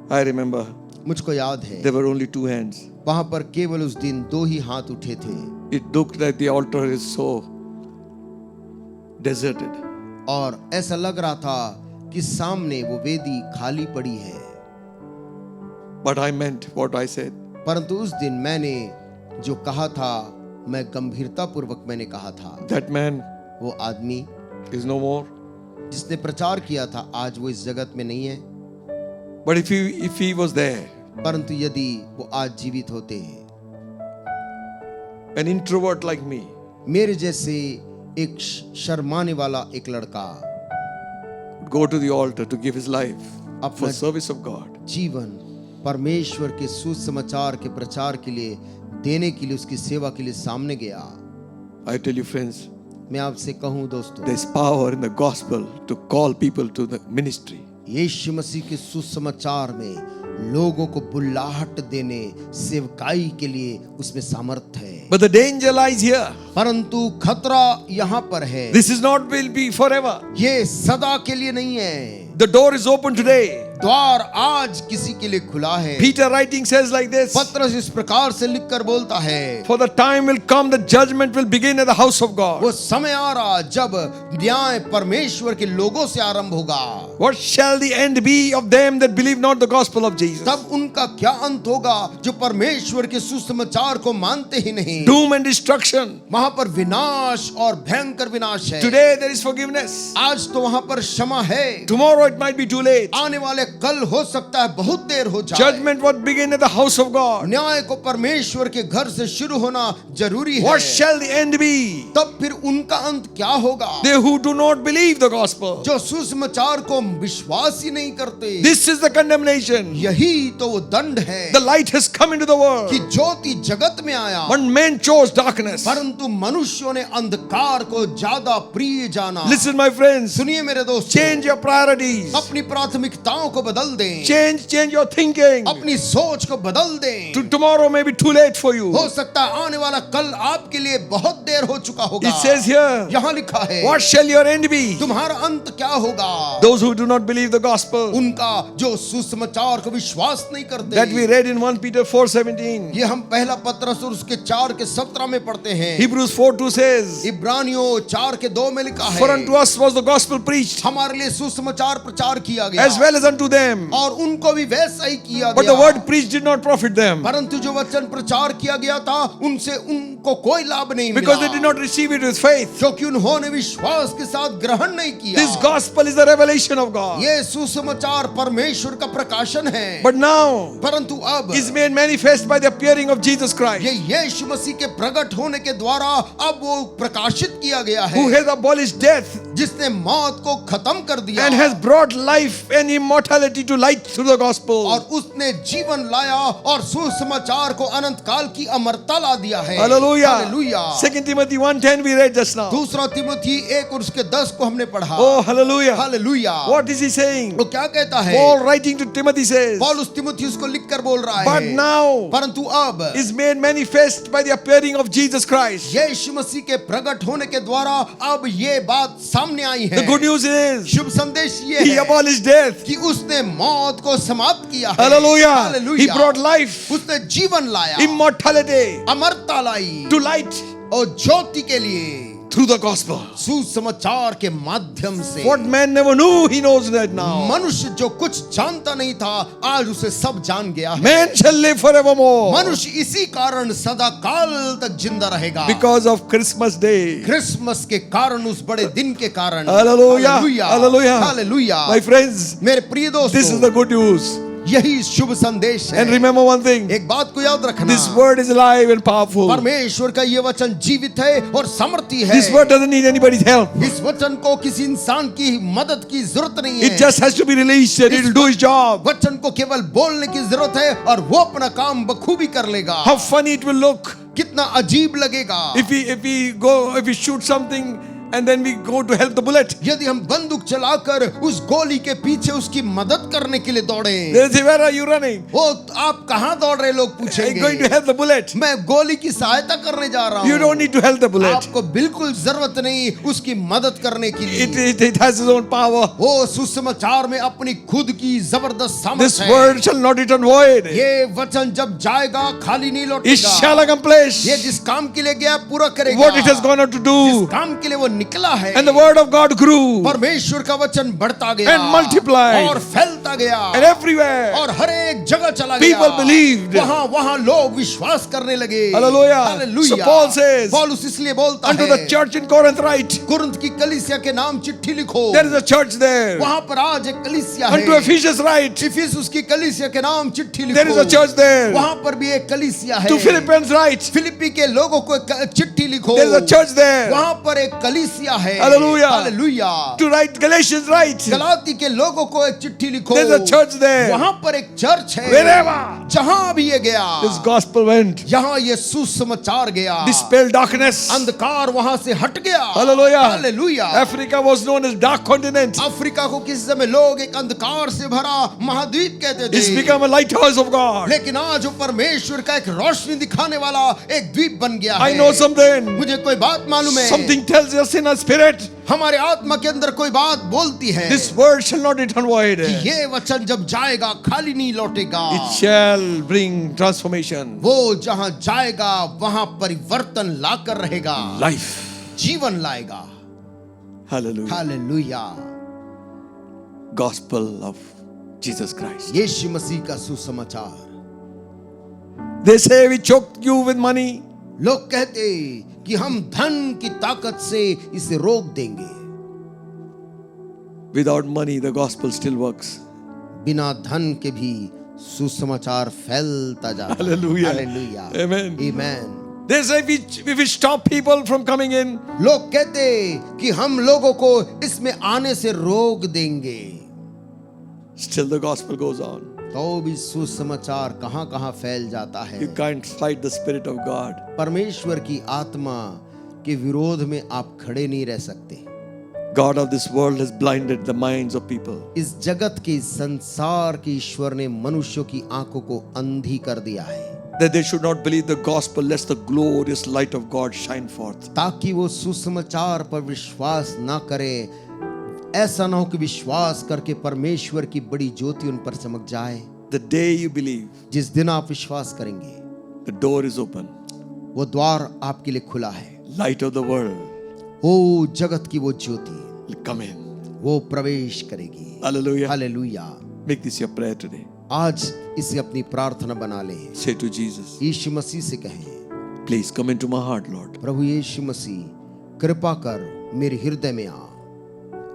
I remember मुझको याद है there were only 2 hands. वहां पर केवल उस दिन 2 ही हाथ उठे थे It looked like the altar is so deserted. और ऐसा लग रहा था कि सामने वो वेदी खाली पड़ी है। But I meant what I said. परंतु उस दिन मैंने जो कहा था, मैं गंभीरता पूर्वक मैंने कहा था। That man वो आदमी is no more. जिसने प्रचार किया था, आज वो इस जगत में नहीं है। But if he was there, परंतु यदि वो आज जीवित होते, an introvert like me, मेरे जैसे एक शर्माने वाला एक लड़का go to the altar to give his life for अपना service of God, जीवन परमेश्वर के सुसमाचार के प्रचार के लिए देने के लिए, उसकी सेवा के लिए सामने गया। I tell you friends, मैं आपसे कहूं दोस्तों, there's power in the gospel to call people to the ministry. यीशु मसीह के सुसमाचार में लोगों को बुलाहट देने, सेवकाई के लिए उसमें सामर्थ है। But the danger lies here. परंतु खतरा यहाँ पर है। This is not will be forever. ये सदा के लिए नहीं है। The door is open today. द्वार आज किसी के लिए खुला है। Peter writing says like this. पत्रस इस प्रकार से लिखकर बोलता है, For the time will come, the judgment will begin at the house of God. वो समय आ रहा जब न्याय परमेश्वर के लोगों से आरंभ होगा। What shall the end be of them that believe not the gospel of Jesus? तब उनका क्या अंत होगा जो परमेश्वर के सुसमाचार को मानते ही नहीं। Doom and destruction. वहां पर विनाश और भयंकर विनाश है। Today there is forgiveness. आज तो वहां पर क्षमा है। Tomorrow it might be too late. आने वाले कल हो सकता है बहुत देर हो जाए। Judgment will begin at the house of God. न्याय को परमेश्वर के घर से शुरू होना जरूरी है। What shall the end be? तब फिर उनका अंत क्या होगा? They who do not believe the gospel. जो सुसमाचार को विश्वास ही नहीं करते। This is the condemnation. यही तो वो दंड है The light has come into the world. कि ज्योति जगत में आया, But men chose darkness. परंतु मनुष्यों ने अंधकार को ज्यादा प्रिय जाना। Listen my friends. सुनिए मेरे दोस्त, Change your priorities. अपनी प्राथमिकताओं को बदल दें। Change your thinking. अपनी सोच को बदल दें। Tomorrow may be too late for you. हो सकता है आने वाला कल आपके लिए बहुत देर हो चुका होगा। It says here. यहाँ लिखा है, What shall your end be? तुम्हारा अंत क्या होगा? Those who do not believe the gospel. उनका जो सुसमाचार को विश्वास नहीं करते। That we read in 1 Peter 4:17. ये हम पहला पत्रस और उसके 4:17 में पढ़ते हैं। Hebrews 4:2 says. इब्रानियों 4:2 में लिखा है, For unto us was the gospel preached, हमारे लिए सुसमाचार प्रचार किया गया, as well as unto them. और उनको भी वैसा ही किया But गया। the word preached did not profit them, परंतु जो वचन प्रचार किया गया था, उनसे उनको कोई लाभ नहीं because मिला, they did not receive it with faith. क्योंकि उन्होंने विश्वास के साथ ग्रहण नहीं किया। This gospel is the revelation of God. ये सुसमाचार परमेश्वर का प्रकाशन है। But now परंतु अब is made manifest by the appearing of Jesus Christ, ये यीशु मसीह के प्रकट होने के द्वारा अब वो प्रकाशित किया गया है, who has abolished death जिसने मौत को खत्म कर दिया and has brought life and immortality to light through the gospel. और उसने जीवन लाया और सुसमाचार को अनंत काल की अमरता ला दिया है। Hallelujah. Hallelujah. 2 Timothy 1:10 we read just now. दूसरा तिमोथी 1 और उसके 10 को हमने पढ़ा। Oh, hallelujah. Hallelujah. What is he saying? वो क्या कहता है? Paul writing to Timothy says, पौलुस तिमोथियुस को लिखकर बोल रहा है, but now परंतु अब is made manifest by the appearing of Jesus Christ. यीशु मसीह के प्रकट होने के द्वारा अब ये बात सामने आई है। The good news is शुभ संदेश ये he है abolished death. कि उसने मौत को समाप्त किया है। Hallelujah. Hallelujah. He brought life, उसने जीवन लाया, immortality अमरता लाई to light और ज्योति के लिए through the gospel. सुसमाचार के माध्यम से। What man never knew, he knows that now. मनुष्य जो कुछ जानता नहीं था, आज उसे सब जान गया है। Man shall live forevermore मनुष्य इसी कारण सदा काल तक जिंदा रहेगा, because of Christmas Day. Christmas के कारण, उस बड़े दिन के कारण। Hallelujah. Hallelujah. Hallelujah. Hallelujah. My friends, मेरे प्रिय this is दोस्तों, the good news. यही शुभ संदेश है। And remember one thing, एक बात को याद रखना, this word is alive and powerful. परमेश्वर का ये वचन जीवित है और समर्थी है। This word doesn't need anybody's help. इस वचन को किसी इंसान की मदद की जरूरत नहीं है। It just has to be released and it will do its job. वचन को केवल बोलने की जरूरत है और वो अपना काम बखूबी कर लेगा। How funny it will look कितना अजीब लगेगा if we shoot something and then we go to help the bullet. यदि हम बंदूक चलाकर उस गोली के पीछे उसकी मदद करने के लिए दौड़े, They'll say, where are you running? वो आप कहाँ दौड़ रहे, लोग I'm पूछेंगे। going to help the bullet. मैं गोली की सहायता करने जा रहा हूँ। You don't need to help the bullet. आपको बिल्कुल जरूरत नहीं उसकी मदद करने की लिए। It has its own power. वो सुसमाचार में अपनी खुद की जबरदस्त This सामर्थ है। word shall not return void. ये वचन जब जाएगा खाली नहीं It लौटेगा। shall accomplish ये जिस काम के लिए गया पूरा करेगा। what it has gone out to जिस do. काम के लिए वो निकला है। And the word of God grew परमेश्वर का वचन बढ़ता गया and multiplied और फैलता गया and everywhere. और हर एक जगह चला People गया। believed. वहाँ लोग विश्वास करने लगे। Hallelujah. Hallelujah. So Paul says, पौलुस इसलिए बोलता unto है, the church in Corinth write, Corinth की कलीसिया के नाम चिट्ठी लिखो। there is a church there. वहाँ पर आज एक कलीसिया है। Unto Ephesians write, इफिसुस की कलीसिया के नाम चिट्ठी लिखो। there is a church there. वहाँ पर भी एक कलीसिया है। To Philippians write, फिलिप्पी के लोगों को एक चिट्ठी लिखो। there is a church there. वहाँ पर एक कलीसिया है। Hallelujah. Hallelujah. To write Galatians write, Galati के लोगों को एक चिट्ठी लिखो। there is a church there. वहाँ पर एक चर्च है। Wherever जहाँ भी ये गया, this gospel went, यहाँ ये सुसमाचार गया, dispel darkness. अंधकार वहाँ से हट गया। Hallelujah. Hallelujah. Africa was known as dark continent. Africa को किसी समय लोग एक अंधकार से भरा महाद्वीप कहते It's थे, become a lighthouse of God. लेकिन आज वो परमेश्वर का एक रोशनी दिखाने वाला एक द्वीप बन गया I है। know something. मुझे कोई बात मालूम है। Something tells us in our spirit, हमारे आत्मा के अंदर कोई बात बोलती है this word shall not return void. कि ये वचन जब जाएगा खाली नहीं लौटेगा। It shall bring transformation, वो जहाँ जाएगा वहाँ परिवर्तन लाकर रहेगा, life. जीवन लाएगा। Hallelujah. Hallelujah. Gospel of Jesus Christ. यीशु मसीह का सुसमाचार। They say we choked you with money. लोग कहते कि हम धन की ताकत से इसे रोक देंगे। Without money, the gospel still works. बिना धन के भी सुसमाचार फैलता जाता है। Hallelujah. हालेलुया। Amen. आमीन। They say if we stop people from coming in, लोग कहते कि हम लोगों को इसमें आने से रोक देंगे, still the gospel goes on. तो भी सुसमाचार कहां कहां फैल जाता है। You can't fight the Spirit of God. परमेश्वर की आत्मा के विरोध में आप खड़े नहीं रह सकते। God of this world has blinded the minds of people. इस जगत के संसार के ईश्वर ने मनुष्यों की आंखों को अंधी कर दिया है, That they should not believe the gospel lest the glorious light of God shine forth. ताकि वो सुसमाचार पर विश्वास ना करें। ऐसा ना हो कि विश्वास करके परमेश्वर की बड़ी ज्योति उन पर चमक जाए। The day you believe, जिस दिन आप विश्वास करेंगे, the door is open. वो द्वार आपके लिए खुला है। Light of the world ओ जगत की वो ज्योति will come in. वो प्रवेश करेगी। Hallelujah. Hallelujah. Make this your prayer today. आज इसे अपनी प्रार्थना बना ले। Say to Jesus, यीशु मसीह से कहें, please come into my heart, Lord. प्रभु यीशु मसीह कृपा कर मेरे हृदय में आ।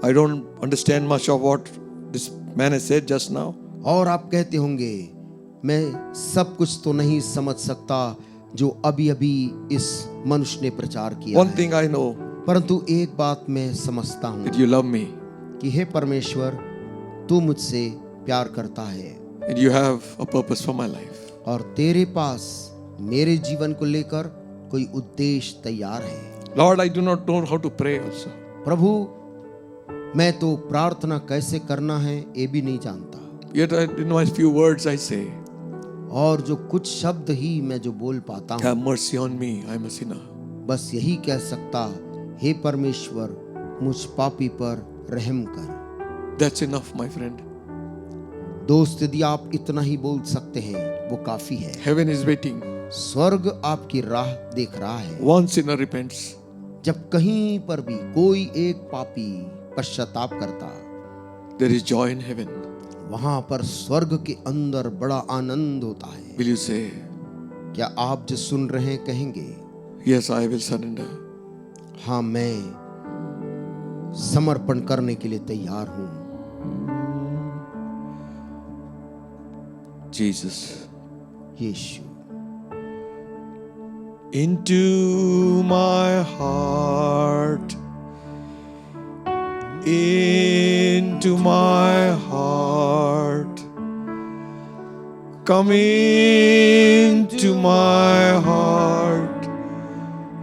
I don't understand much of what this man has said just now. और आप कहते होंगे, मैं सब कुछ तो नहीं समझ सकता जो अभी अभी इस मनुष्य ने प्रचार किया One है, thing I know, परंतु एक बात मैं समझता हूँ that you love me कि हे परमेश्वर, तू मुझसे प्यार करता है and you have a purpose for my life. और तेरे पास मेरे जीवन को लेकर कोई उद्देश्य तैयार है। Lord, I do not know how to pray also. प्रभु, मैं तो प्रार्थना कैसे करना है ये भी नहीं जानता, Yet in my few words I say, और जो कुछ शब्द ही मैं जो बोल पाता हूँ, have mercy on me, I am a sinner. बस यही कह सकता, हे परमेश्वर, मुझ पापी पर रहम कर। That's enough, my friend. दोस्त, यदि आप इतना ही बोल सकते हैं वो काफी है। Heaven is waiting. स्वर्ग आपकी राह देख रहा है। One sinner repents. जब कहीं पर भी कोई एक पापी पश्चाताप करता, There is joy in heaven. वहां पर स्वर्ग के अंदर बड़ा आनंद होता है। Will you say, क्या आप जो सुन रहे हैं कहेंगे, yes, I will surrender. हाँ, मैं समर्पण करने के लिए तैयार हूं। Jesus. Yeshu, Into my heart, into my heart, come into my heart,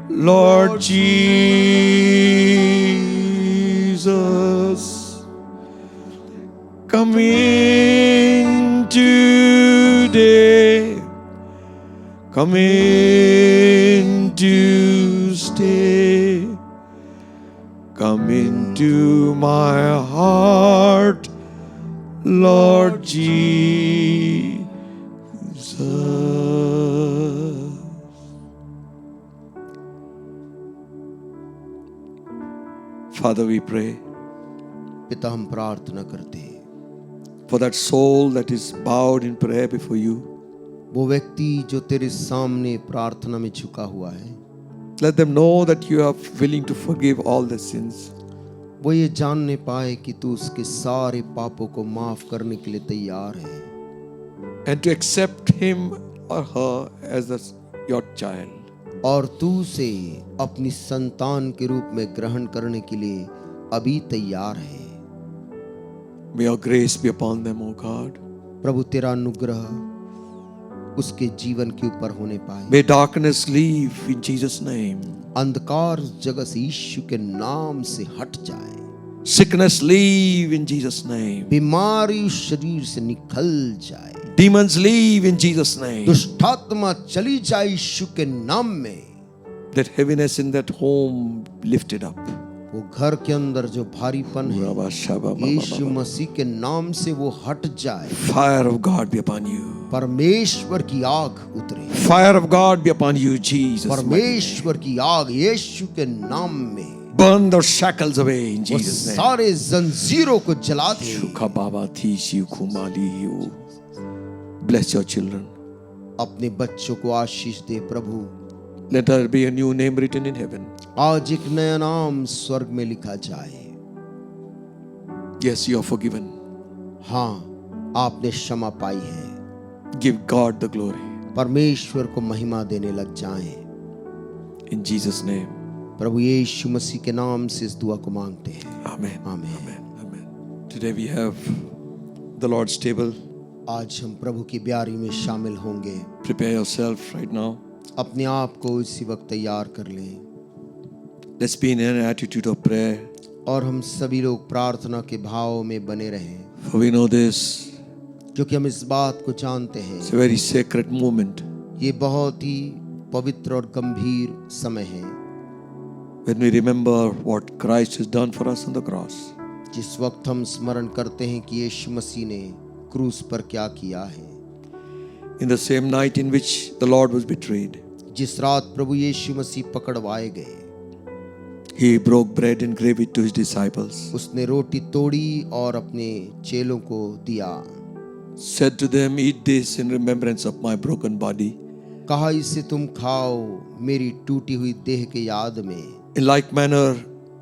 Lord Jesus. Come in today. Come in to stay. Come into my heart, Lord Jesus. Father, we pray पिता, हम प्रार्थना करते हैं for that soul that is bowed in prayer before you. वो व्यक्ति जो तेरे सामने प्रार्थना में झुका हुआ है, Let them know that you are willing to forgive all their sins. वो ये जानने पाए कि तू उसके सारे पापों को माफ करने के लिए तैयार है And to accept him or her as your child. और तू उसे अपनी संतान के रूप में ग्रहण करने के लिए अभी तैयार है। May your grace be upon them, O God. प्रभु तेरा अनुग्रह उसके जीवन के ऊपर होने पाए। May darkness leave in Jesus' name. अंधकार जगह से यीशु के नाम से हट जाए। Sickness leave in Jesus' name. बीमारी शरीर से निकल जाए। Demons leave in Jesus' name. दुष्टात्मा चली जाए यीशु के नाम में। That heaviness in that home lifted up. वो घर के अंदर जो भारीपन है यीशु मसीह के नाम से वो हट जाए। Fire of God be upon you. परमेश्वर की आग उतरे। Fire of God be upon you, Jesus. परमेश्वर की आग यीशु के नाम में burn those shackles away in Jesus' name. सारे जंजीरों को जला दे। Shuka baba thi shiu kumali yu. Bless your children. अपने बच्चों को आशीष दे प्रभु। Let there be a new name written in heaven. आज एक नया नाम स्वर्ग में लिखा जाए। Yes, you are forgiven. हाँ, आपने क्षमा पाई है। Give God the glory. परमेश्वर को महिमा देने लग जाएं। In Jesus' name. प्रभु यीशु मसीह के नाम से इस दुआ को मांगते हैं। Amen. आमीन। Amen. Amen. Today we have the Lord's table. आज हम प्रभु की ब्यारी में शामिल होंगे। Prepare yourself right now. अपने आप को इसी वक्त तैयार कर लें Let's be in an attitude of prayer. और हम सभी लोग प्रार्थना के भाव में बने रहें, For we know this. क्योंकि हम इस बात को जानते हैं It's a very sacred moment. ये बहुत ही पवित्र और गंभीर समय है When we remember what Christ has done for us on the cross. जिस वक्त हम स्मरण करते हैं कि यीशु मसीह ने क्रूस पर क्या किया है। In the same night in which the Lord was betrayed, जिस रात प्रभु यीशु मसीह पकड़वाए गए, He broke bread and gave it to His disciples. उसने रोटी तोड़ी और अपने चेलों को दिया। Said to them, eat this in remembrance of my broken body. कहा, इसे तुम खाओ मेरी टूटी हुई देह के याद में। In like manner,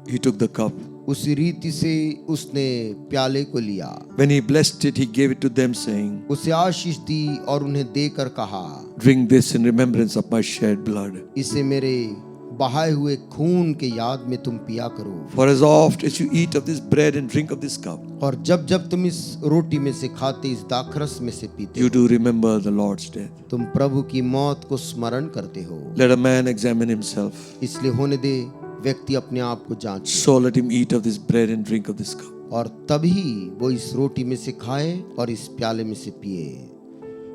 He took the cup. उसी रीति से उसने प्याले को लिया। When He blessed it, He gave it to them, saying, उसे आशीष दी और उन्हें देकर कहा, drink this in remembrance of my shed blood. इसे मेरे बहाए हुए खून के याद में तुम पिया करो। For as oft as you eat of this bread and drink of this cup, और जब जब तुम इस रोटी में से खाते, इस दाखरस में से पीते you हो, do remember the Lord's death. तुम प्रभु की मौत को स्मरण करते हो। Let a man examine himself. इसलिए होने दे व्यक्ति अपने आप को जांचे, So let him eat of this bread and drink of this cup. और तभी वो इस रोटी में से खाए और इस प्याले में से पिए।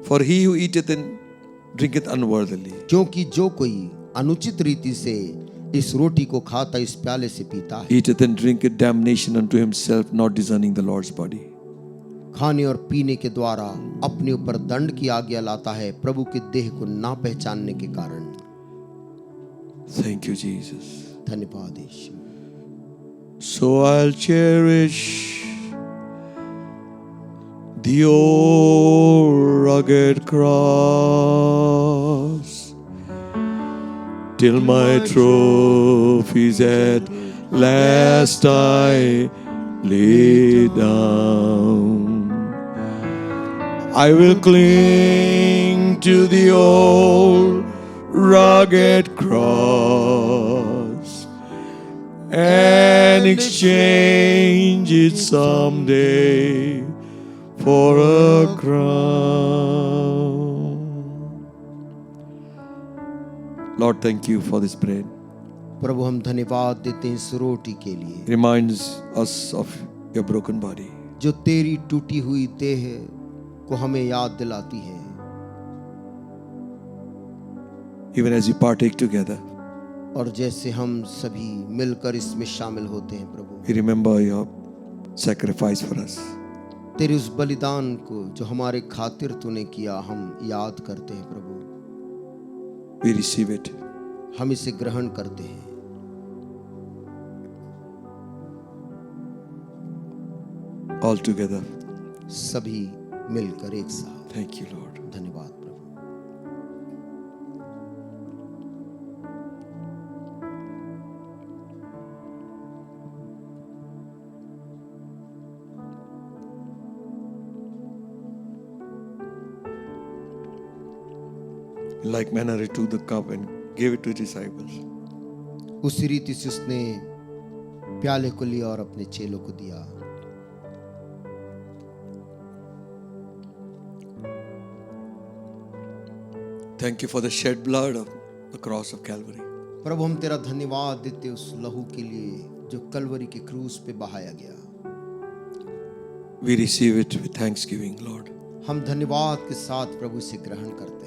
For he who eateth and drinketh unworthily क्योंकि जो कोई अनुचित रीति से इस रोटी को खाता, इस प्याले से पीता है, eateth and drinketh damnation unto himself, not discerning the Lord's body. खाने और पीने के द्वारा अपने ऊपर दंड की आज्ञा लाता है, प्रभु के देह को ना पहचानने के कारण। Thank you, Jesus. धन्यवाद यीशु। So I'll cherish the old rugged cross till my trophies at last I lay down. I will cling to the old rugged cross and exchange it someday for a crown. Lord, thank you for this bread. प्रभु हम धन्यवाद देते हैं इस रोटी के लिए, Reminds us of your broken body. जो तेरी टूटी हुई देह को हमें याद दिलाती है। Even as we partake together, और जैसे हम सभी मिलकर इसमें शामिल होते हैं प्रभु, we remember your sacrifice for us. तेरे उस बलिदान को जो हमारे खातिर तूने किया हम याद करते हैं प्रभु। We receive it. हम इसे ग्रहण करते हैं। All together. सभी मिलकर एक साथ। Thank you, Lord. धन्यवाद प्रभु। In like manner, he took the cup and gave it to his disciples. उसी रीति से उसने प्याले को लिया और अपने चेलों को दिया। Thank you for the shed blood of the cross of Calvary. प्रभु हम तेरा धन्यवाद देते उस लहू के लिए जो कलवरी के क्रूस पे बहाया गया। We receive it with thanksgiving, Lord. हम धन्यवाद के साथ प्रभु इसे ग्रहण करते हैं।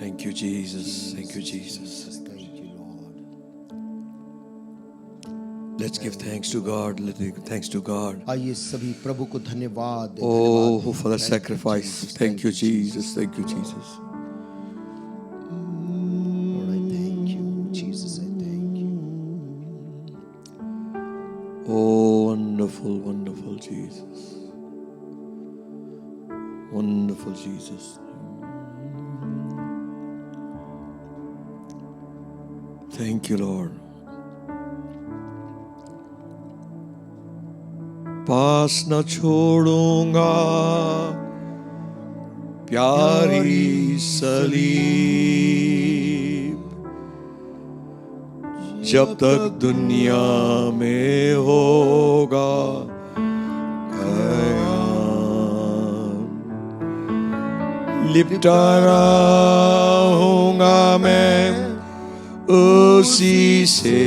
Thank you, Jesus. Thank you, Jesus. Thank you, Lord. Let's give thanks to God. Let's give thanks to God. आइए सभी प्रभु को धन्यवाद दें। Oh, for the Thank you, sacrifice. Jesus. Thank you, Jesus. Thank you, Jesus. Lord, I thank you. Jesus, I thank you. Oh, wonderful, wonderful Jesus. Wonderful Jesus. Thank you, Lord. पास न छोड़ूंगा प्यारी सलीब, जब तक दुनिया में होगा कयाम। लिपटा रहूंगा मैं उसी से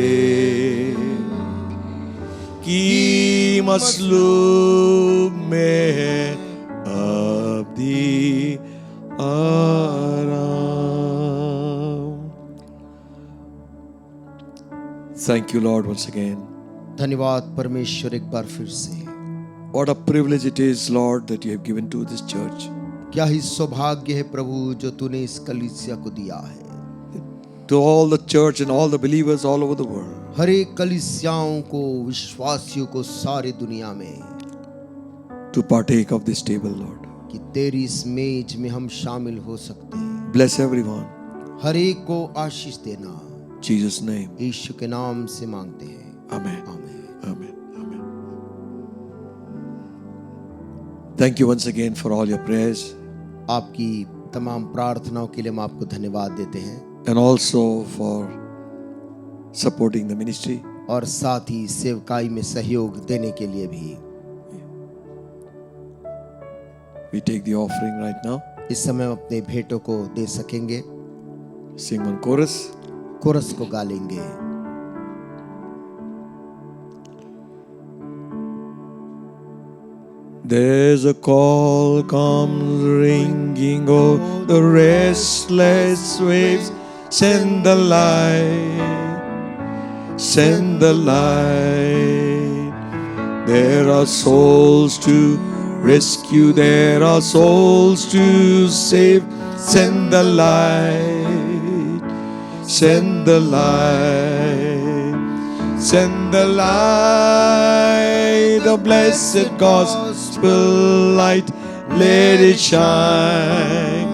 की मसलूब में है अब्दी आराम। Thank you, Lord, once again. धन्यवाद परमेश्वर एक बार फिर से। What a privilege it is, Lord, that you have given to this church. क्या ही सौभाग्य है प्रभु जो तूने इस कलीसिया को दिया है। To all the church and all the believers all over the world. हर एक कलीसियाओं को, विश्वासियों को सारी दुनिया में To partake of this table, Lord. कि तेरी इस मेज में हम शामिल हो सकते हैं। Bless everyone. हर एक को आशीष देना In Jesus' name. यीशु के नाम से मांगते हैं। Amen. आमीन। Amen. Amen. Thank you once again for all your prayers आपकी तमाम प्रार्थनाओं के लिए हम आपको धन्यवाद देते हैं and also for supporting the ministry. और साथ ही सेवकाई में सहयोग देने के लिए भी। We take the offering right now. इस समय हम अपने भेंटों को दे सकेंगे। Sing one chorus. कोरस को गा लेंगे। There's a call comes ringing, oh, the restless waves. Send the light, send the light. There are souls to rescue, there are souls to save. Send the light, send the light, send the light, the blessed gospel light. Let it shine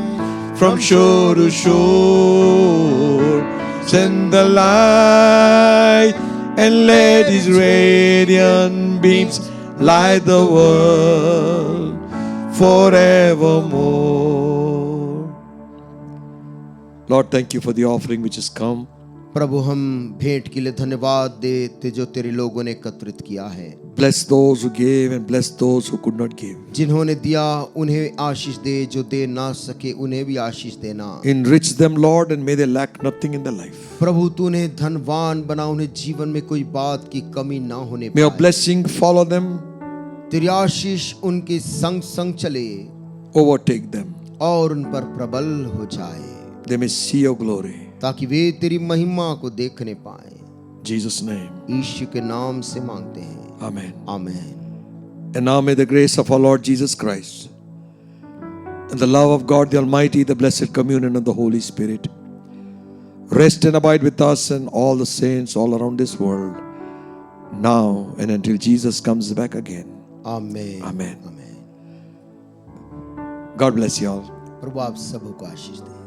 from shore to shore. Send the light and let His radiant beams light the world forevermore. Lord, thank you for the offering which has come. प्रभु हम भेंट के लिए धन्यवाद देते जो तेरे लोगों ने एकत्रित किया है। Bless those who gave and bless those who could not give. जिन्होंने दिया उन्हें आशीष दे, जो दे ना सके उन्हें भी आशीष देना। Enrich them, Lord, and may they lack nothing in their life. प्रभु तू उन्हें धनवान बना, उन्हें जीवन में कोई बात की कमी ना होने May your पाए। blessing follow them, तेरी आशीष उनके संग संग चले overtake them. और उन पर प्रबल हो जाए, They may see your glory. ताकि वे तेरी महिमा को देखने पाए। In Jesus' name. यीशु के नाम से मांगते हैं, Amen. आमीन। And now may the grace of our Lord Jesus Christ and the love of God the Almighty, the blessed communion of the Holy Spirit rest and abide with us and all the saints all around this world, now and until Jesus comes back again. आमीन। Amen. आमीन। God bless you all. प्रभु आप सबको आशीष दे।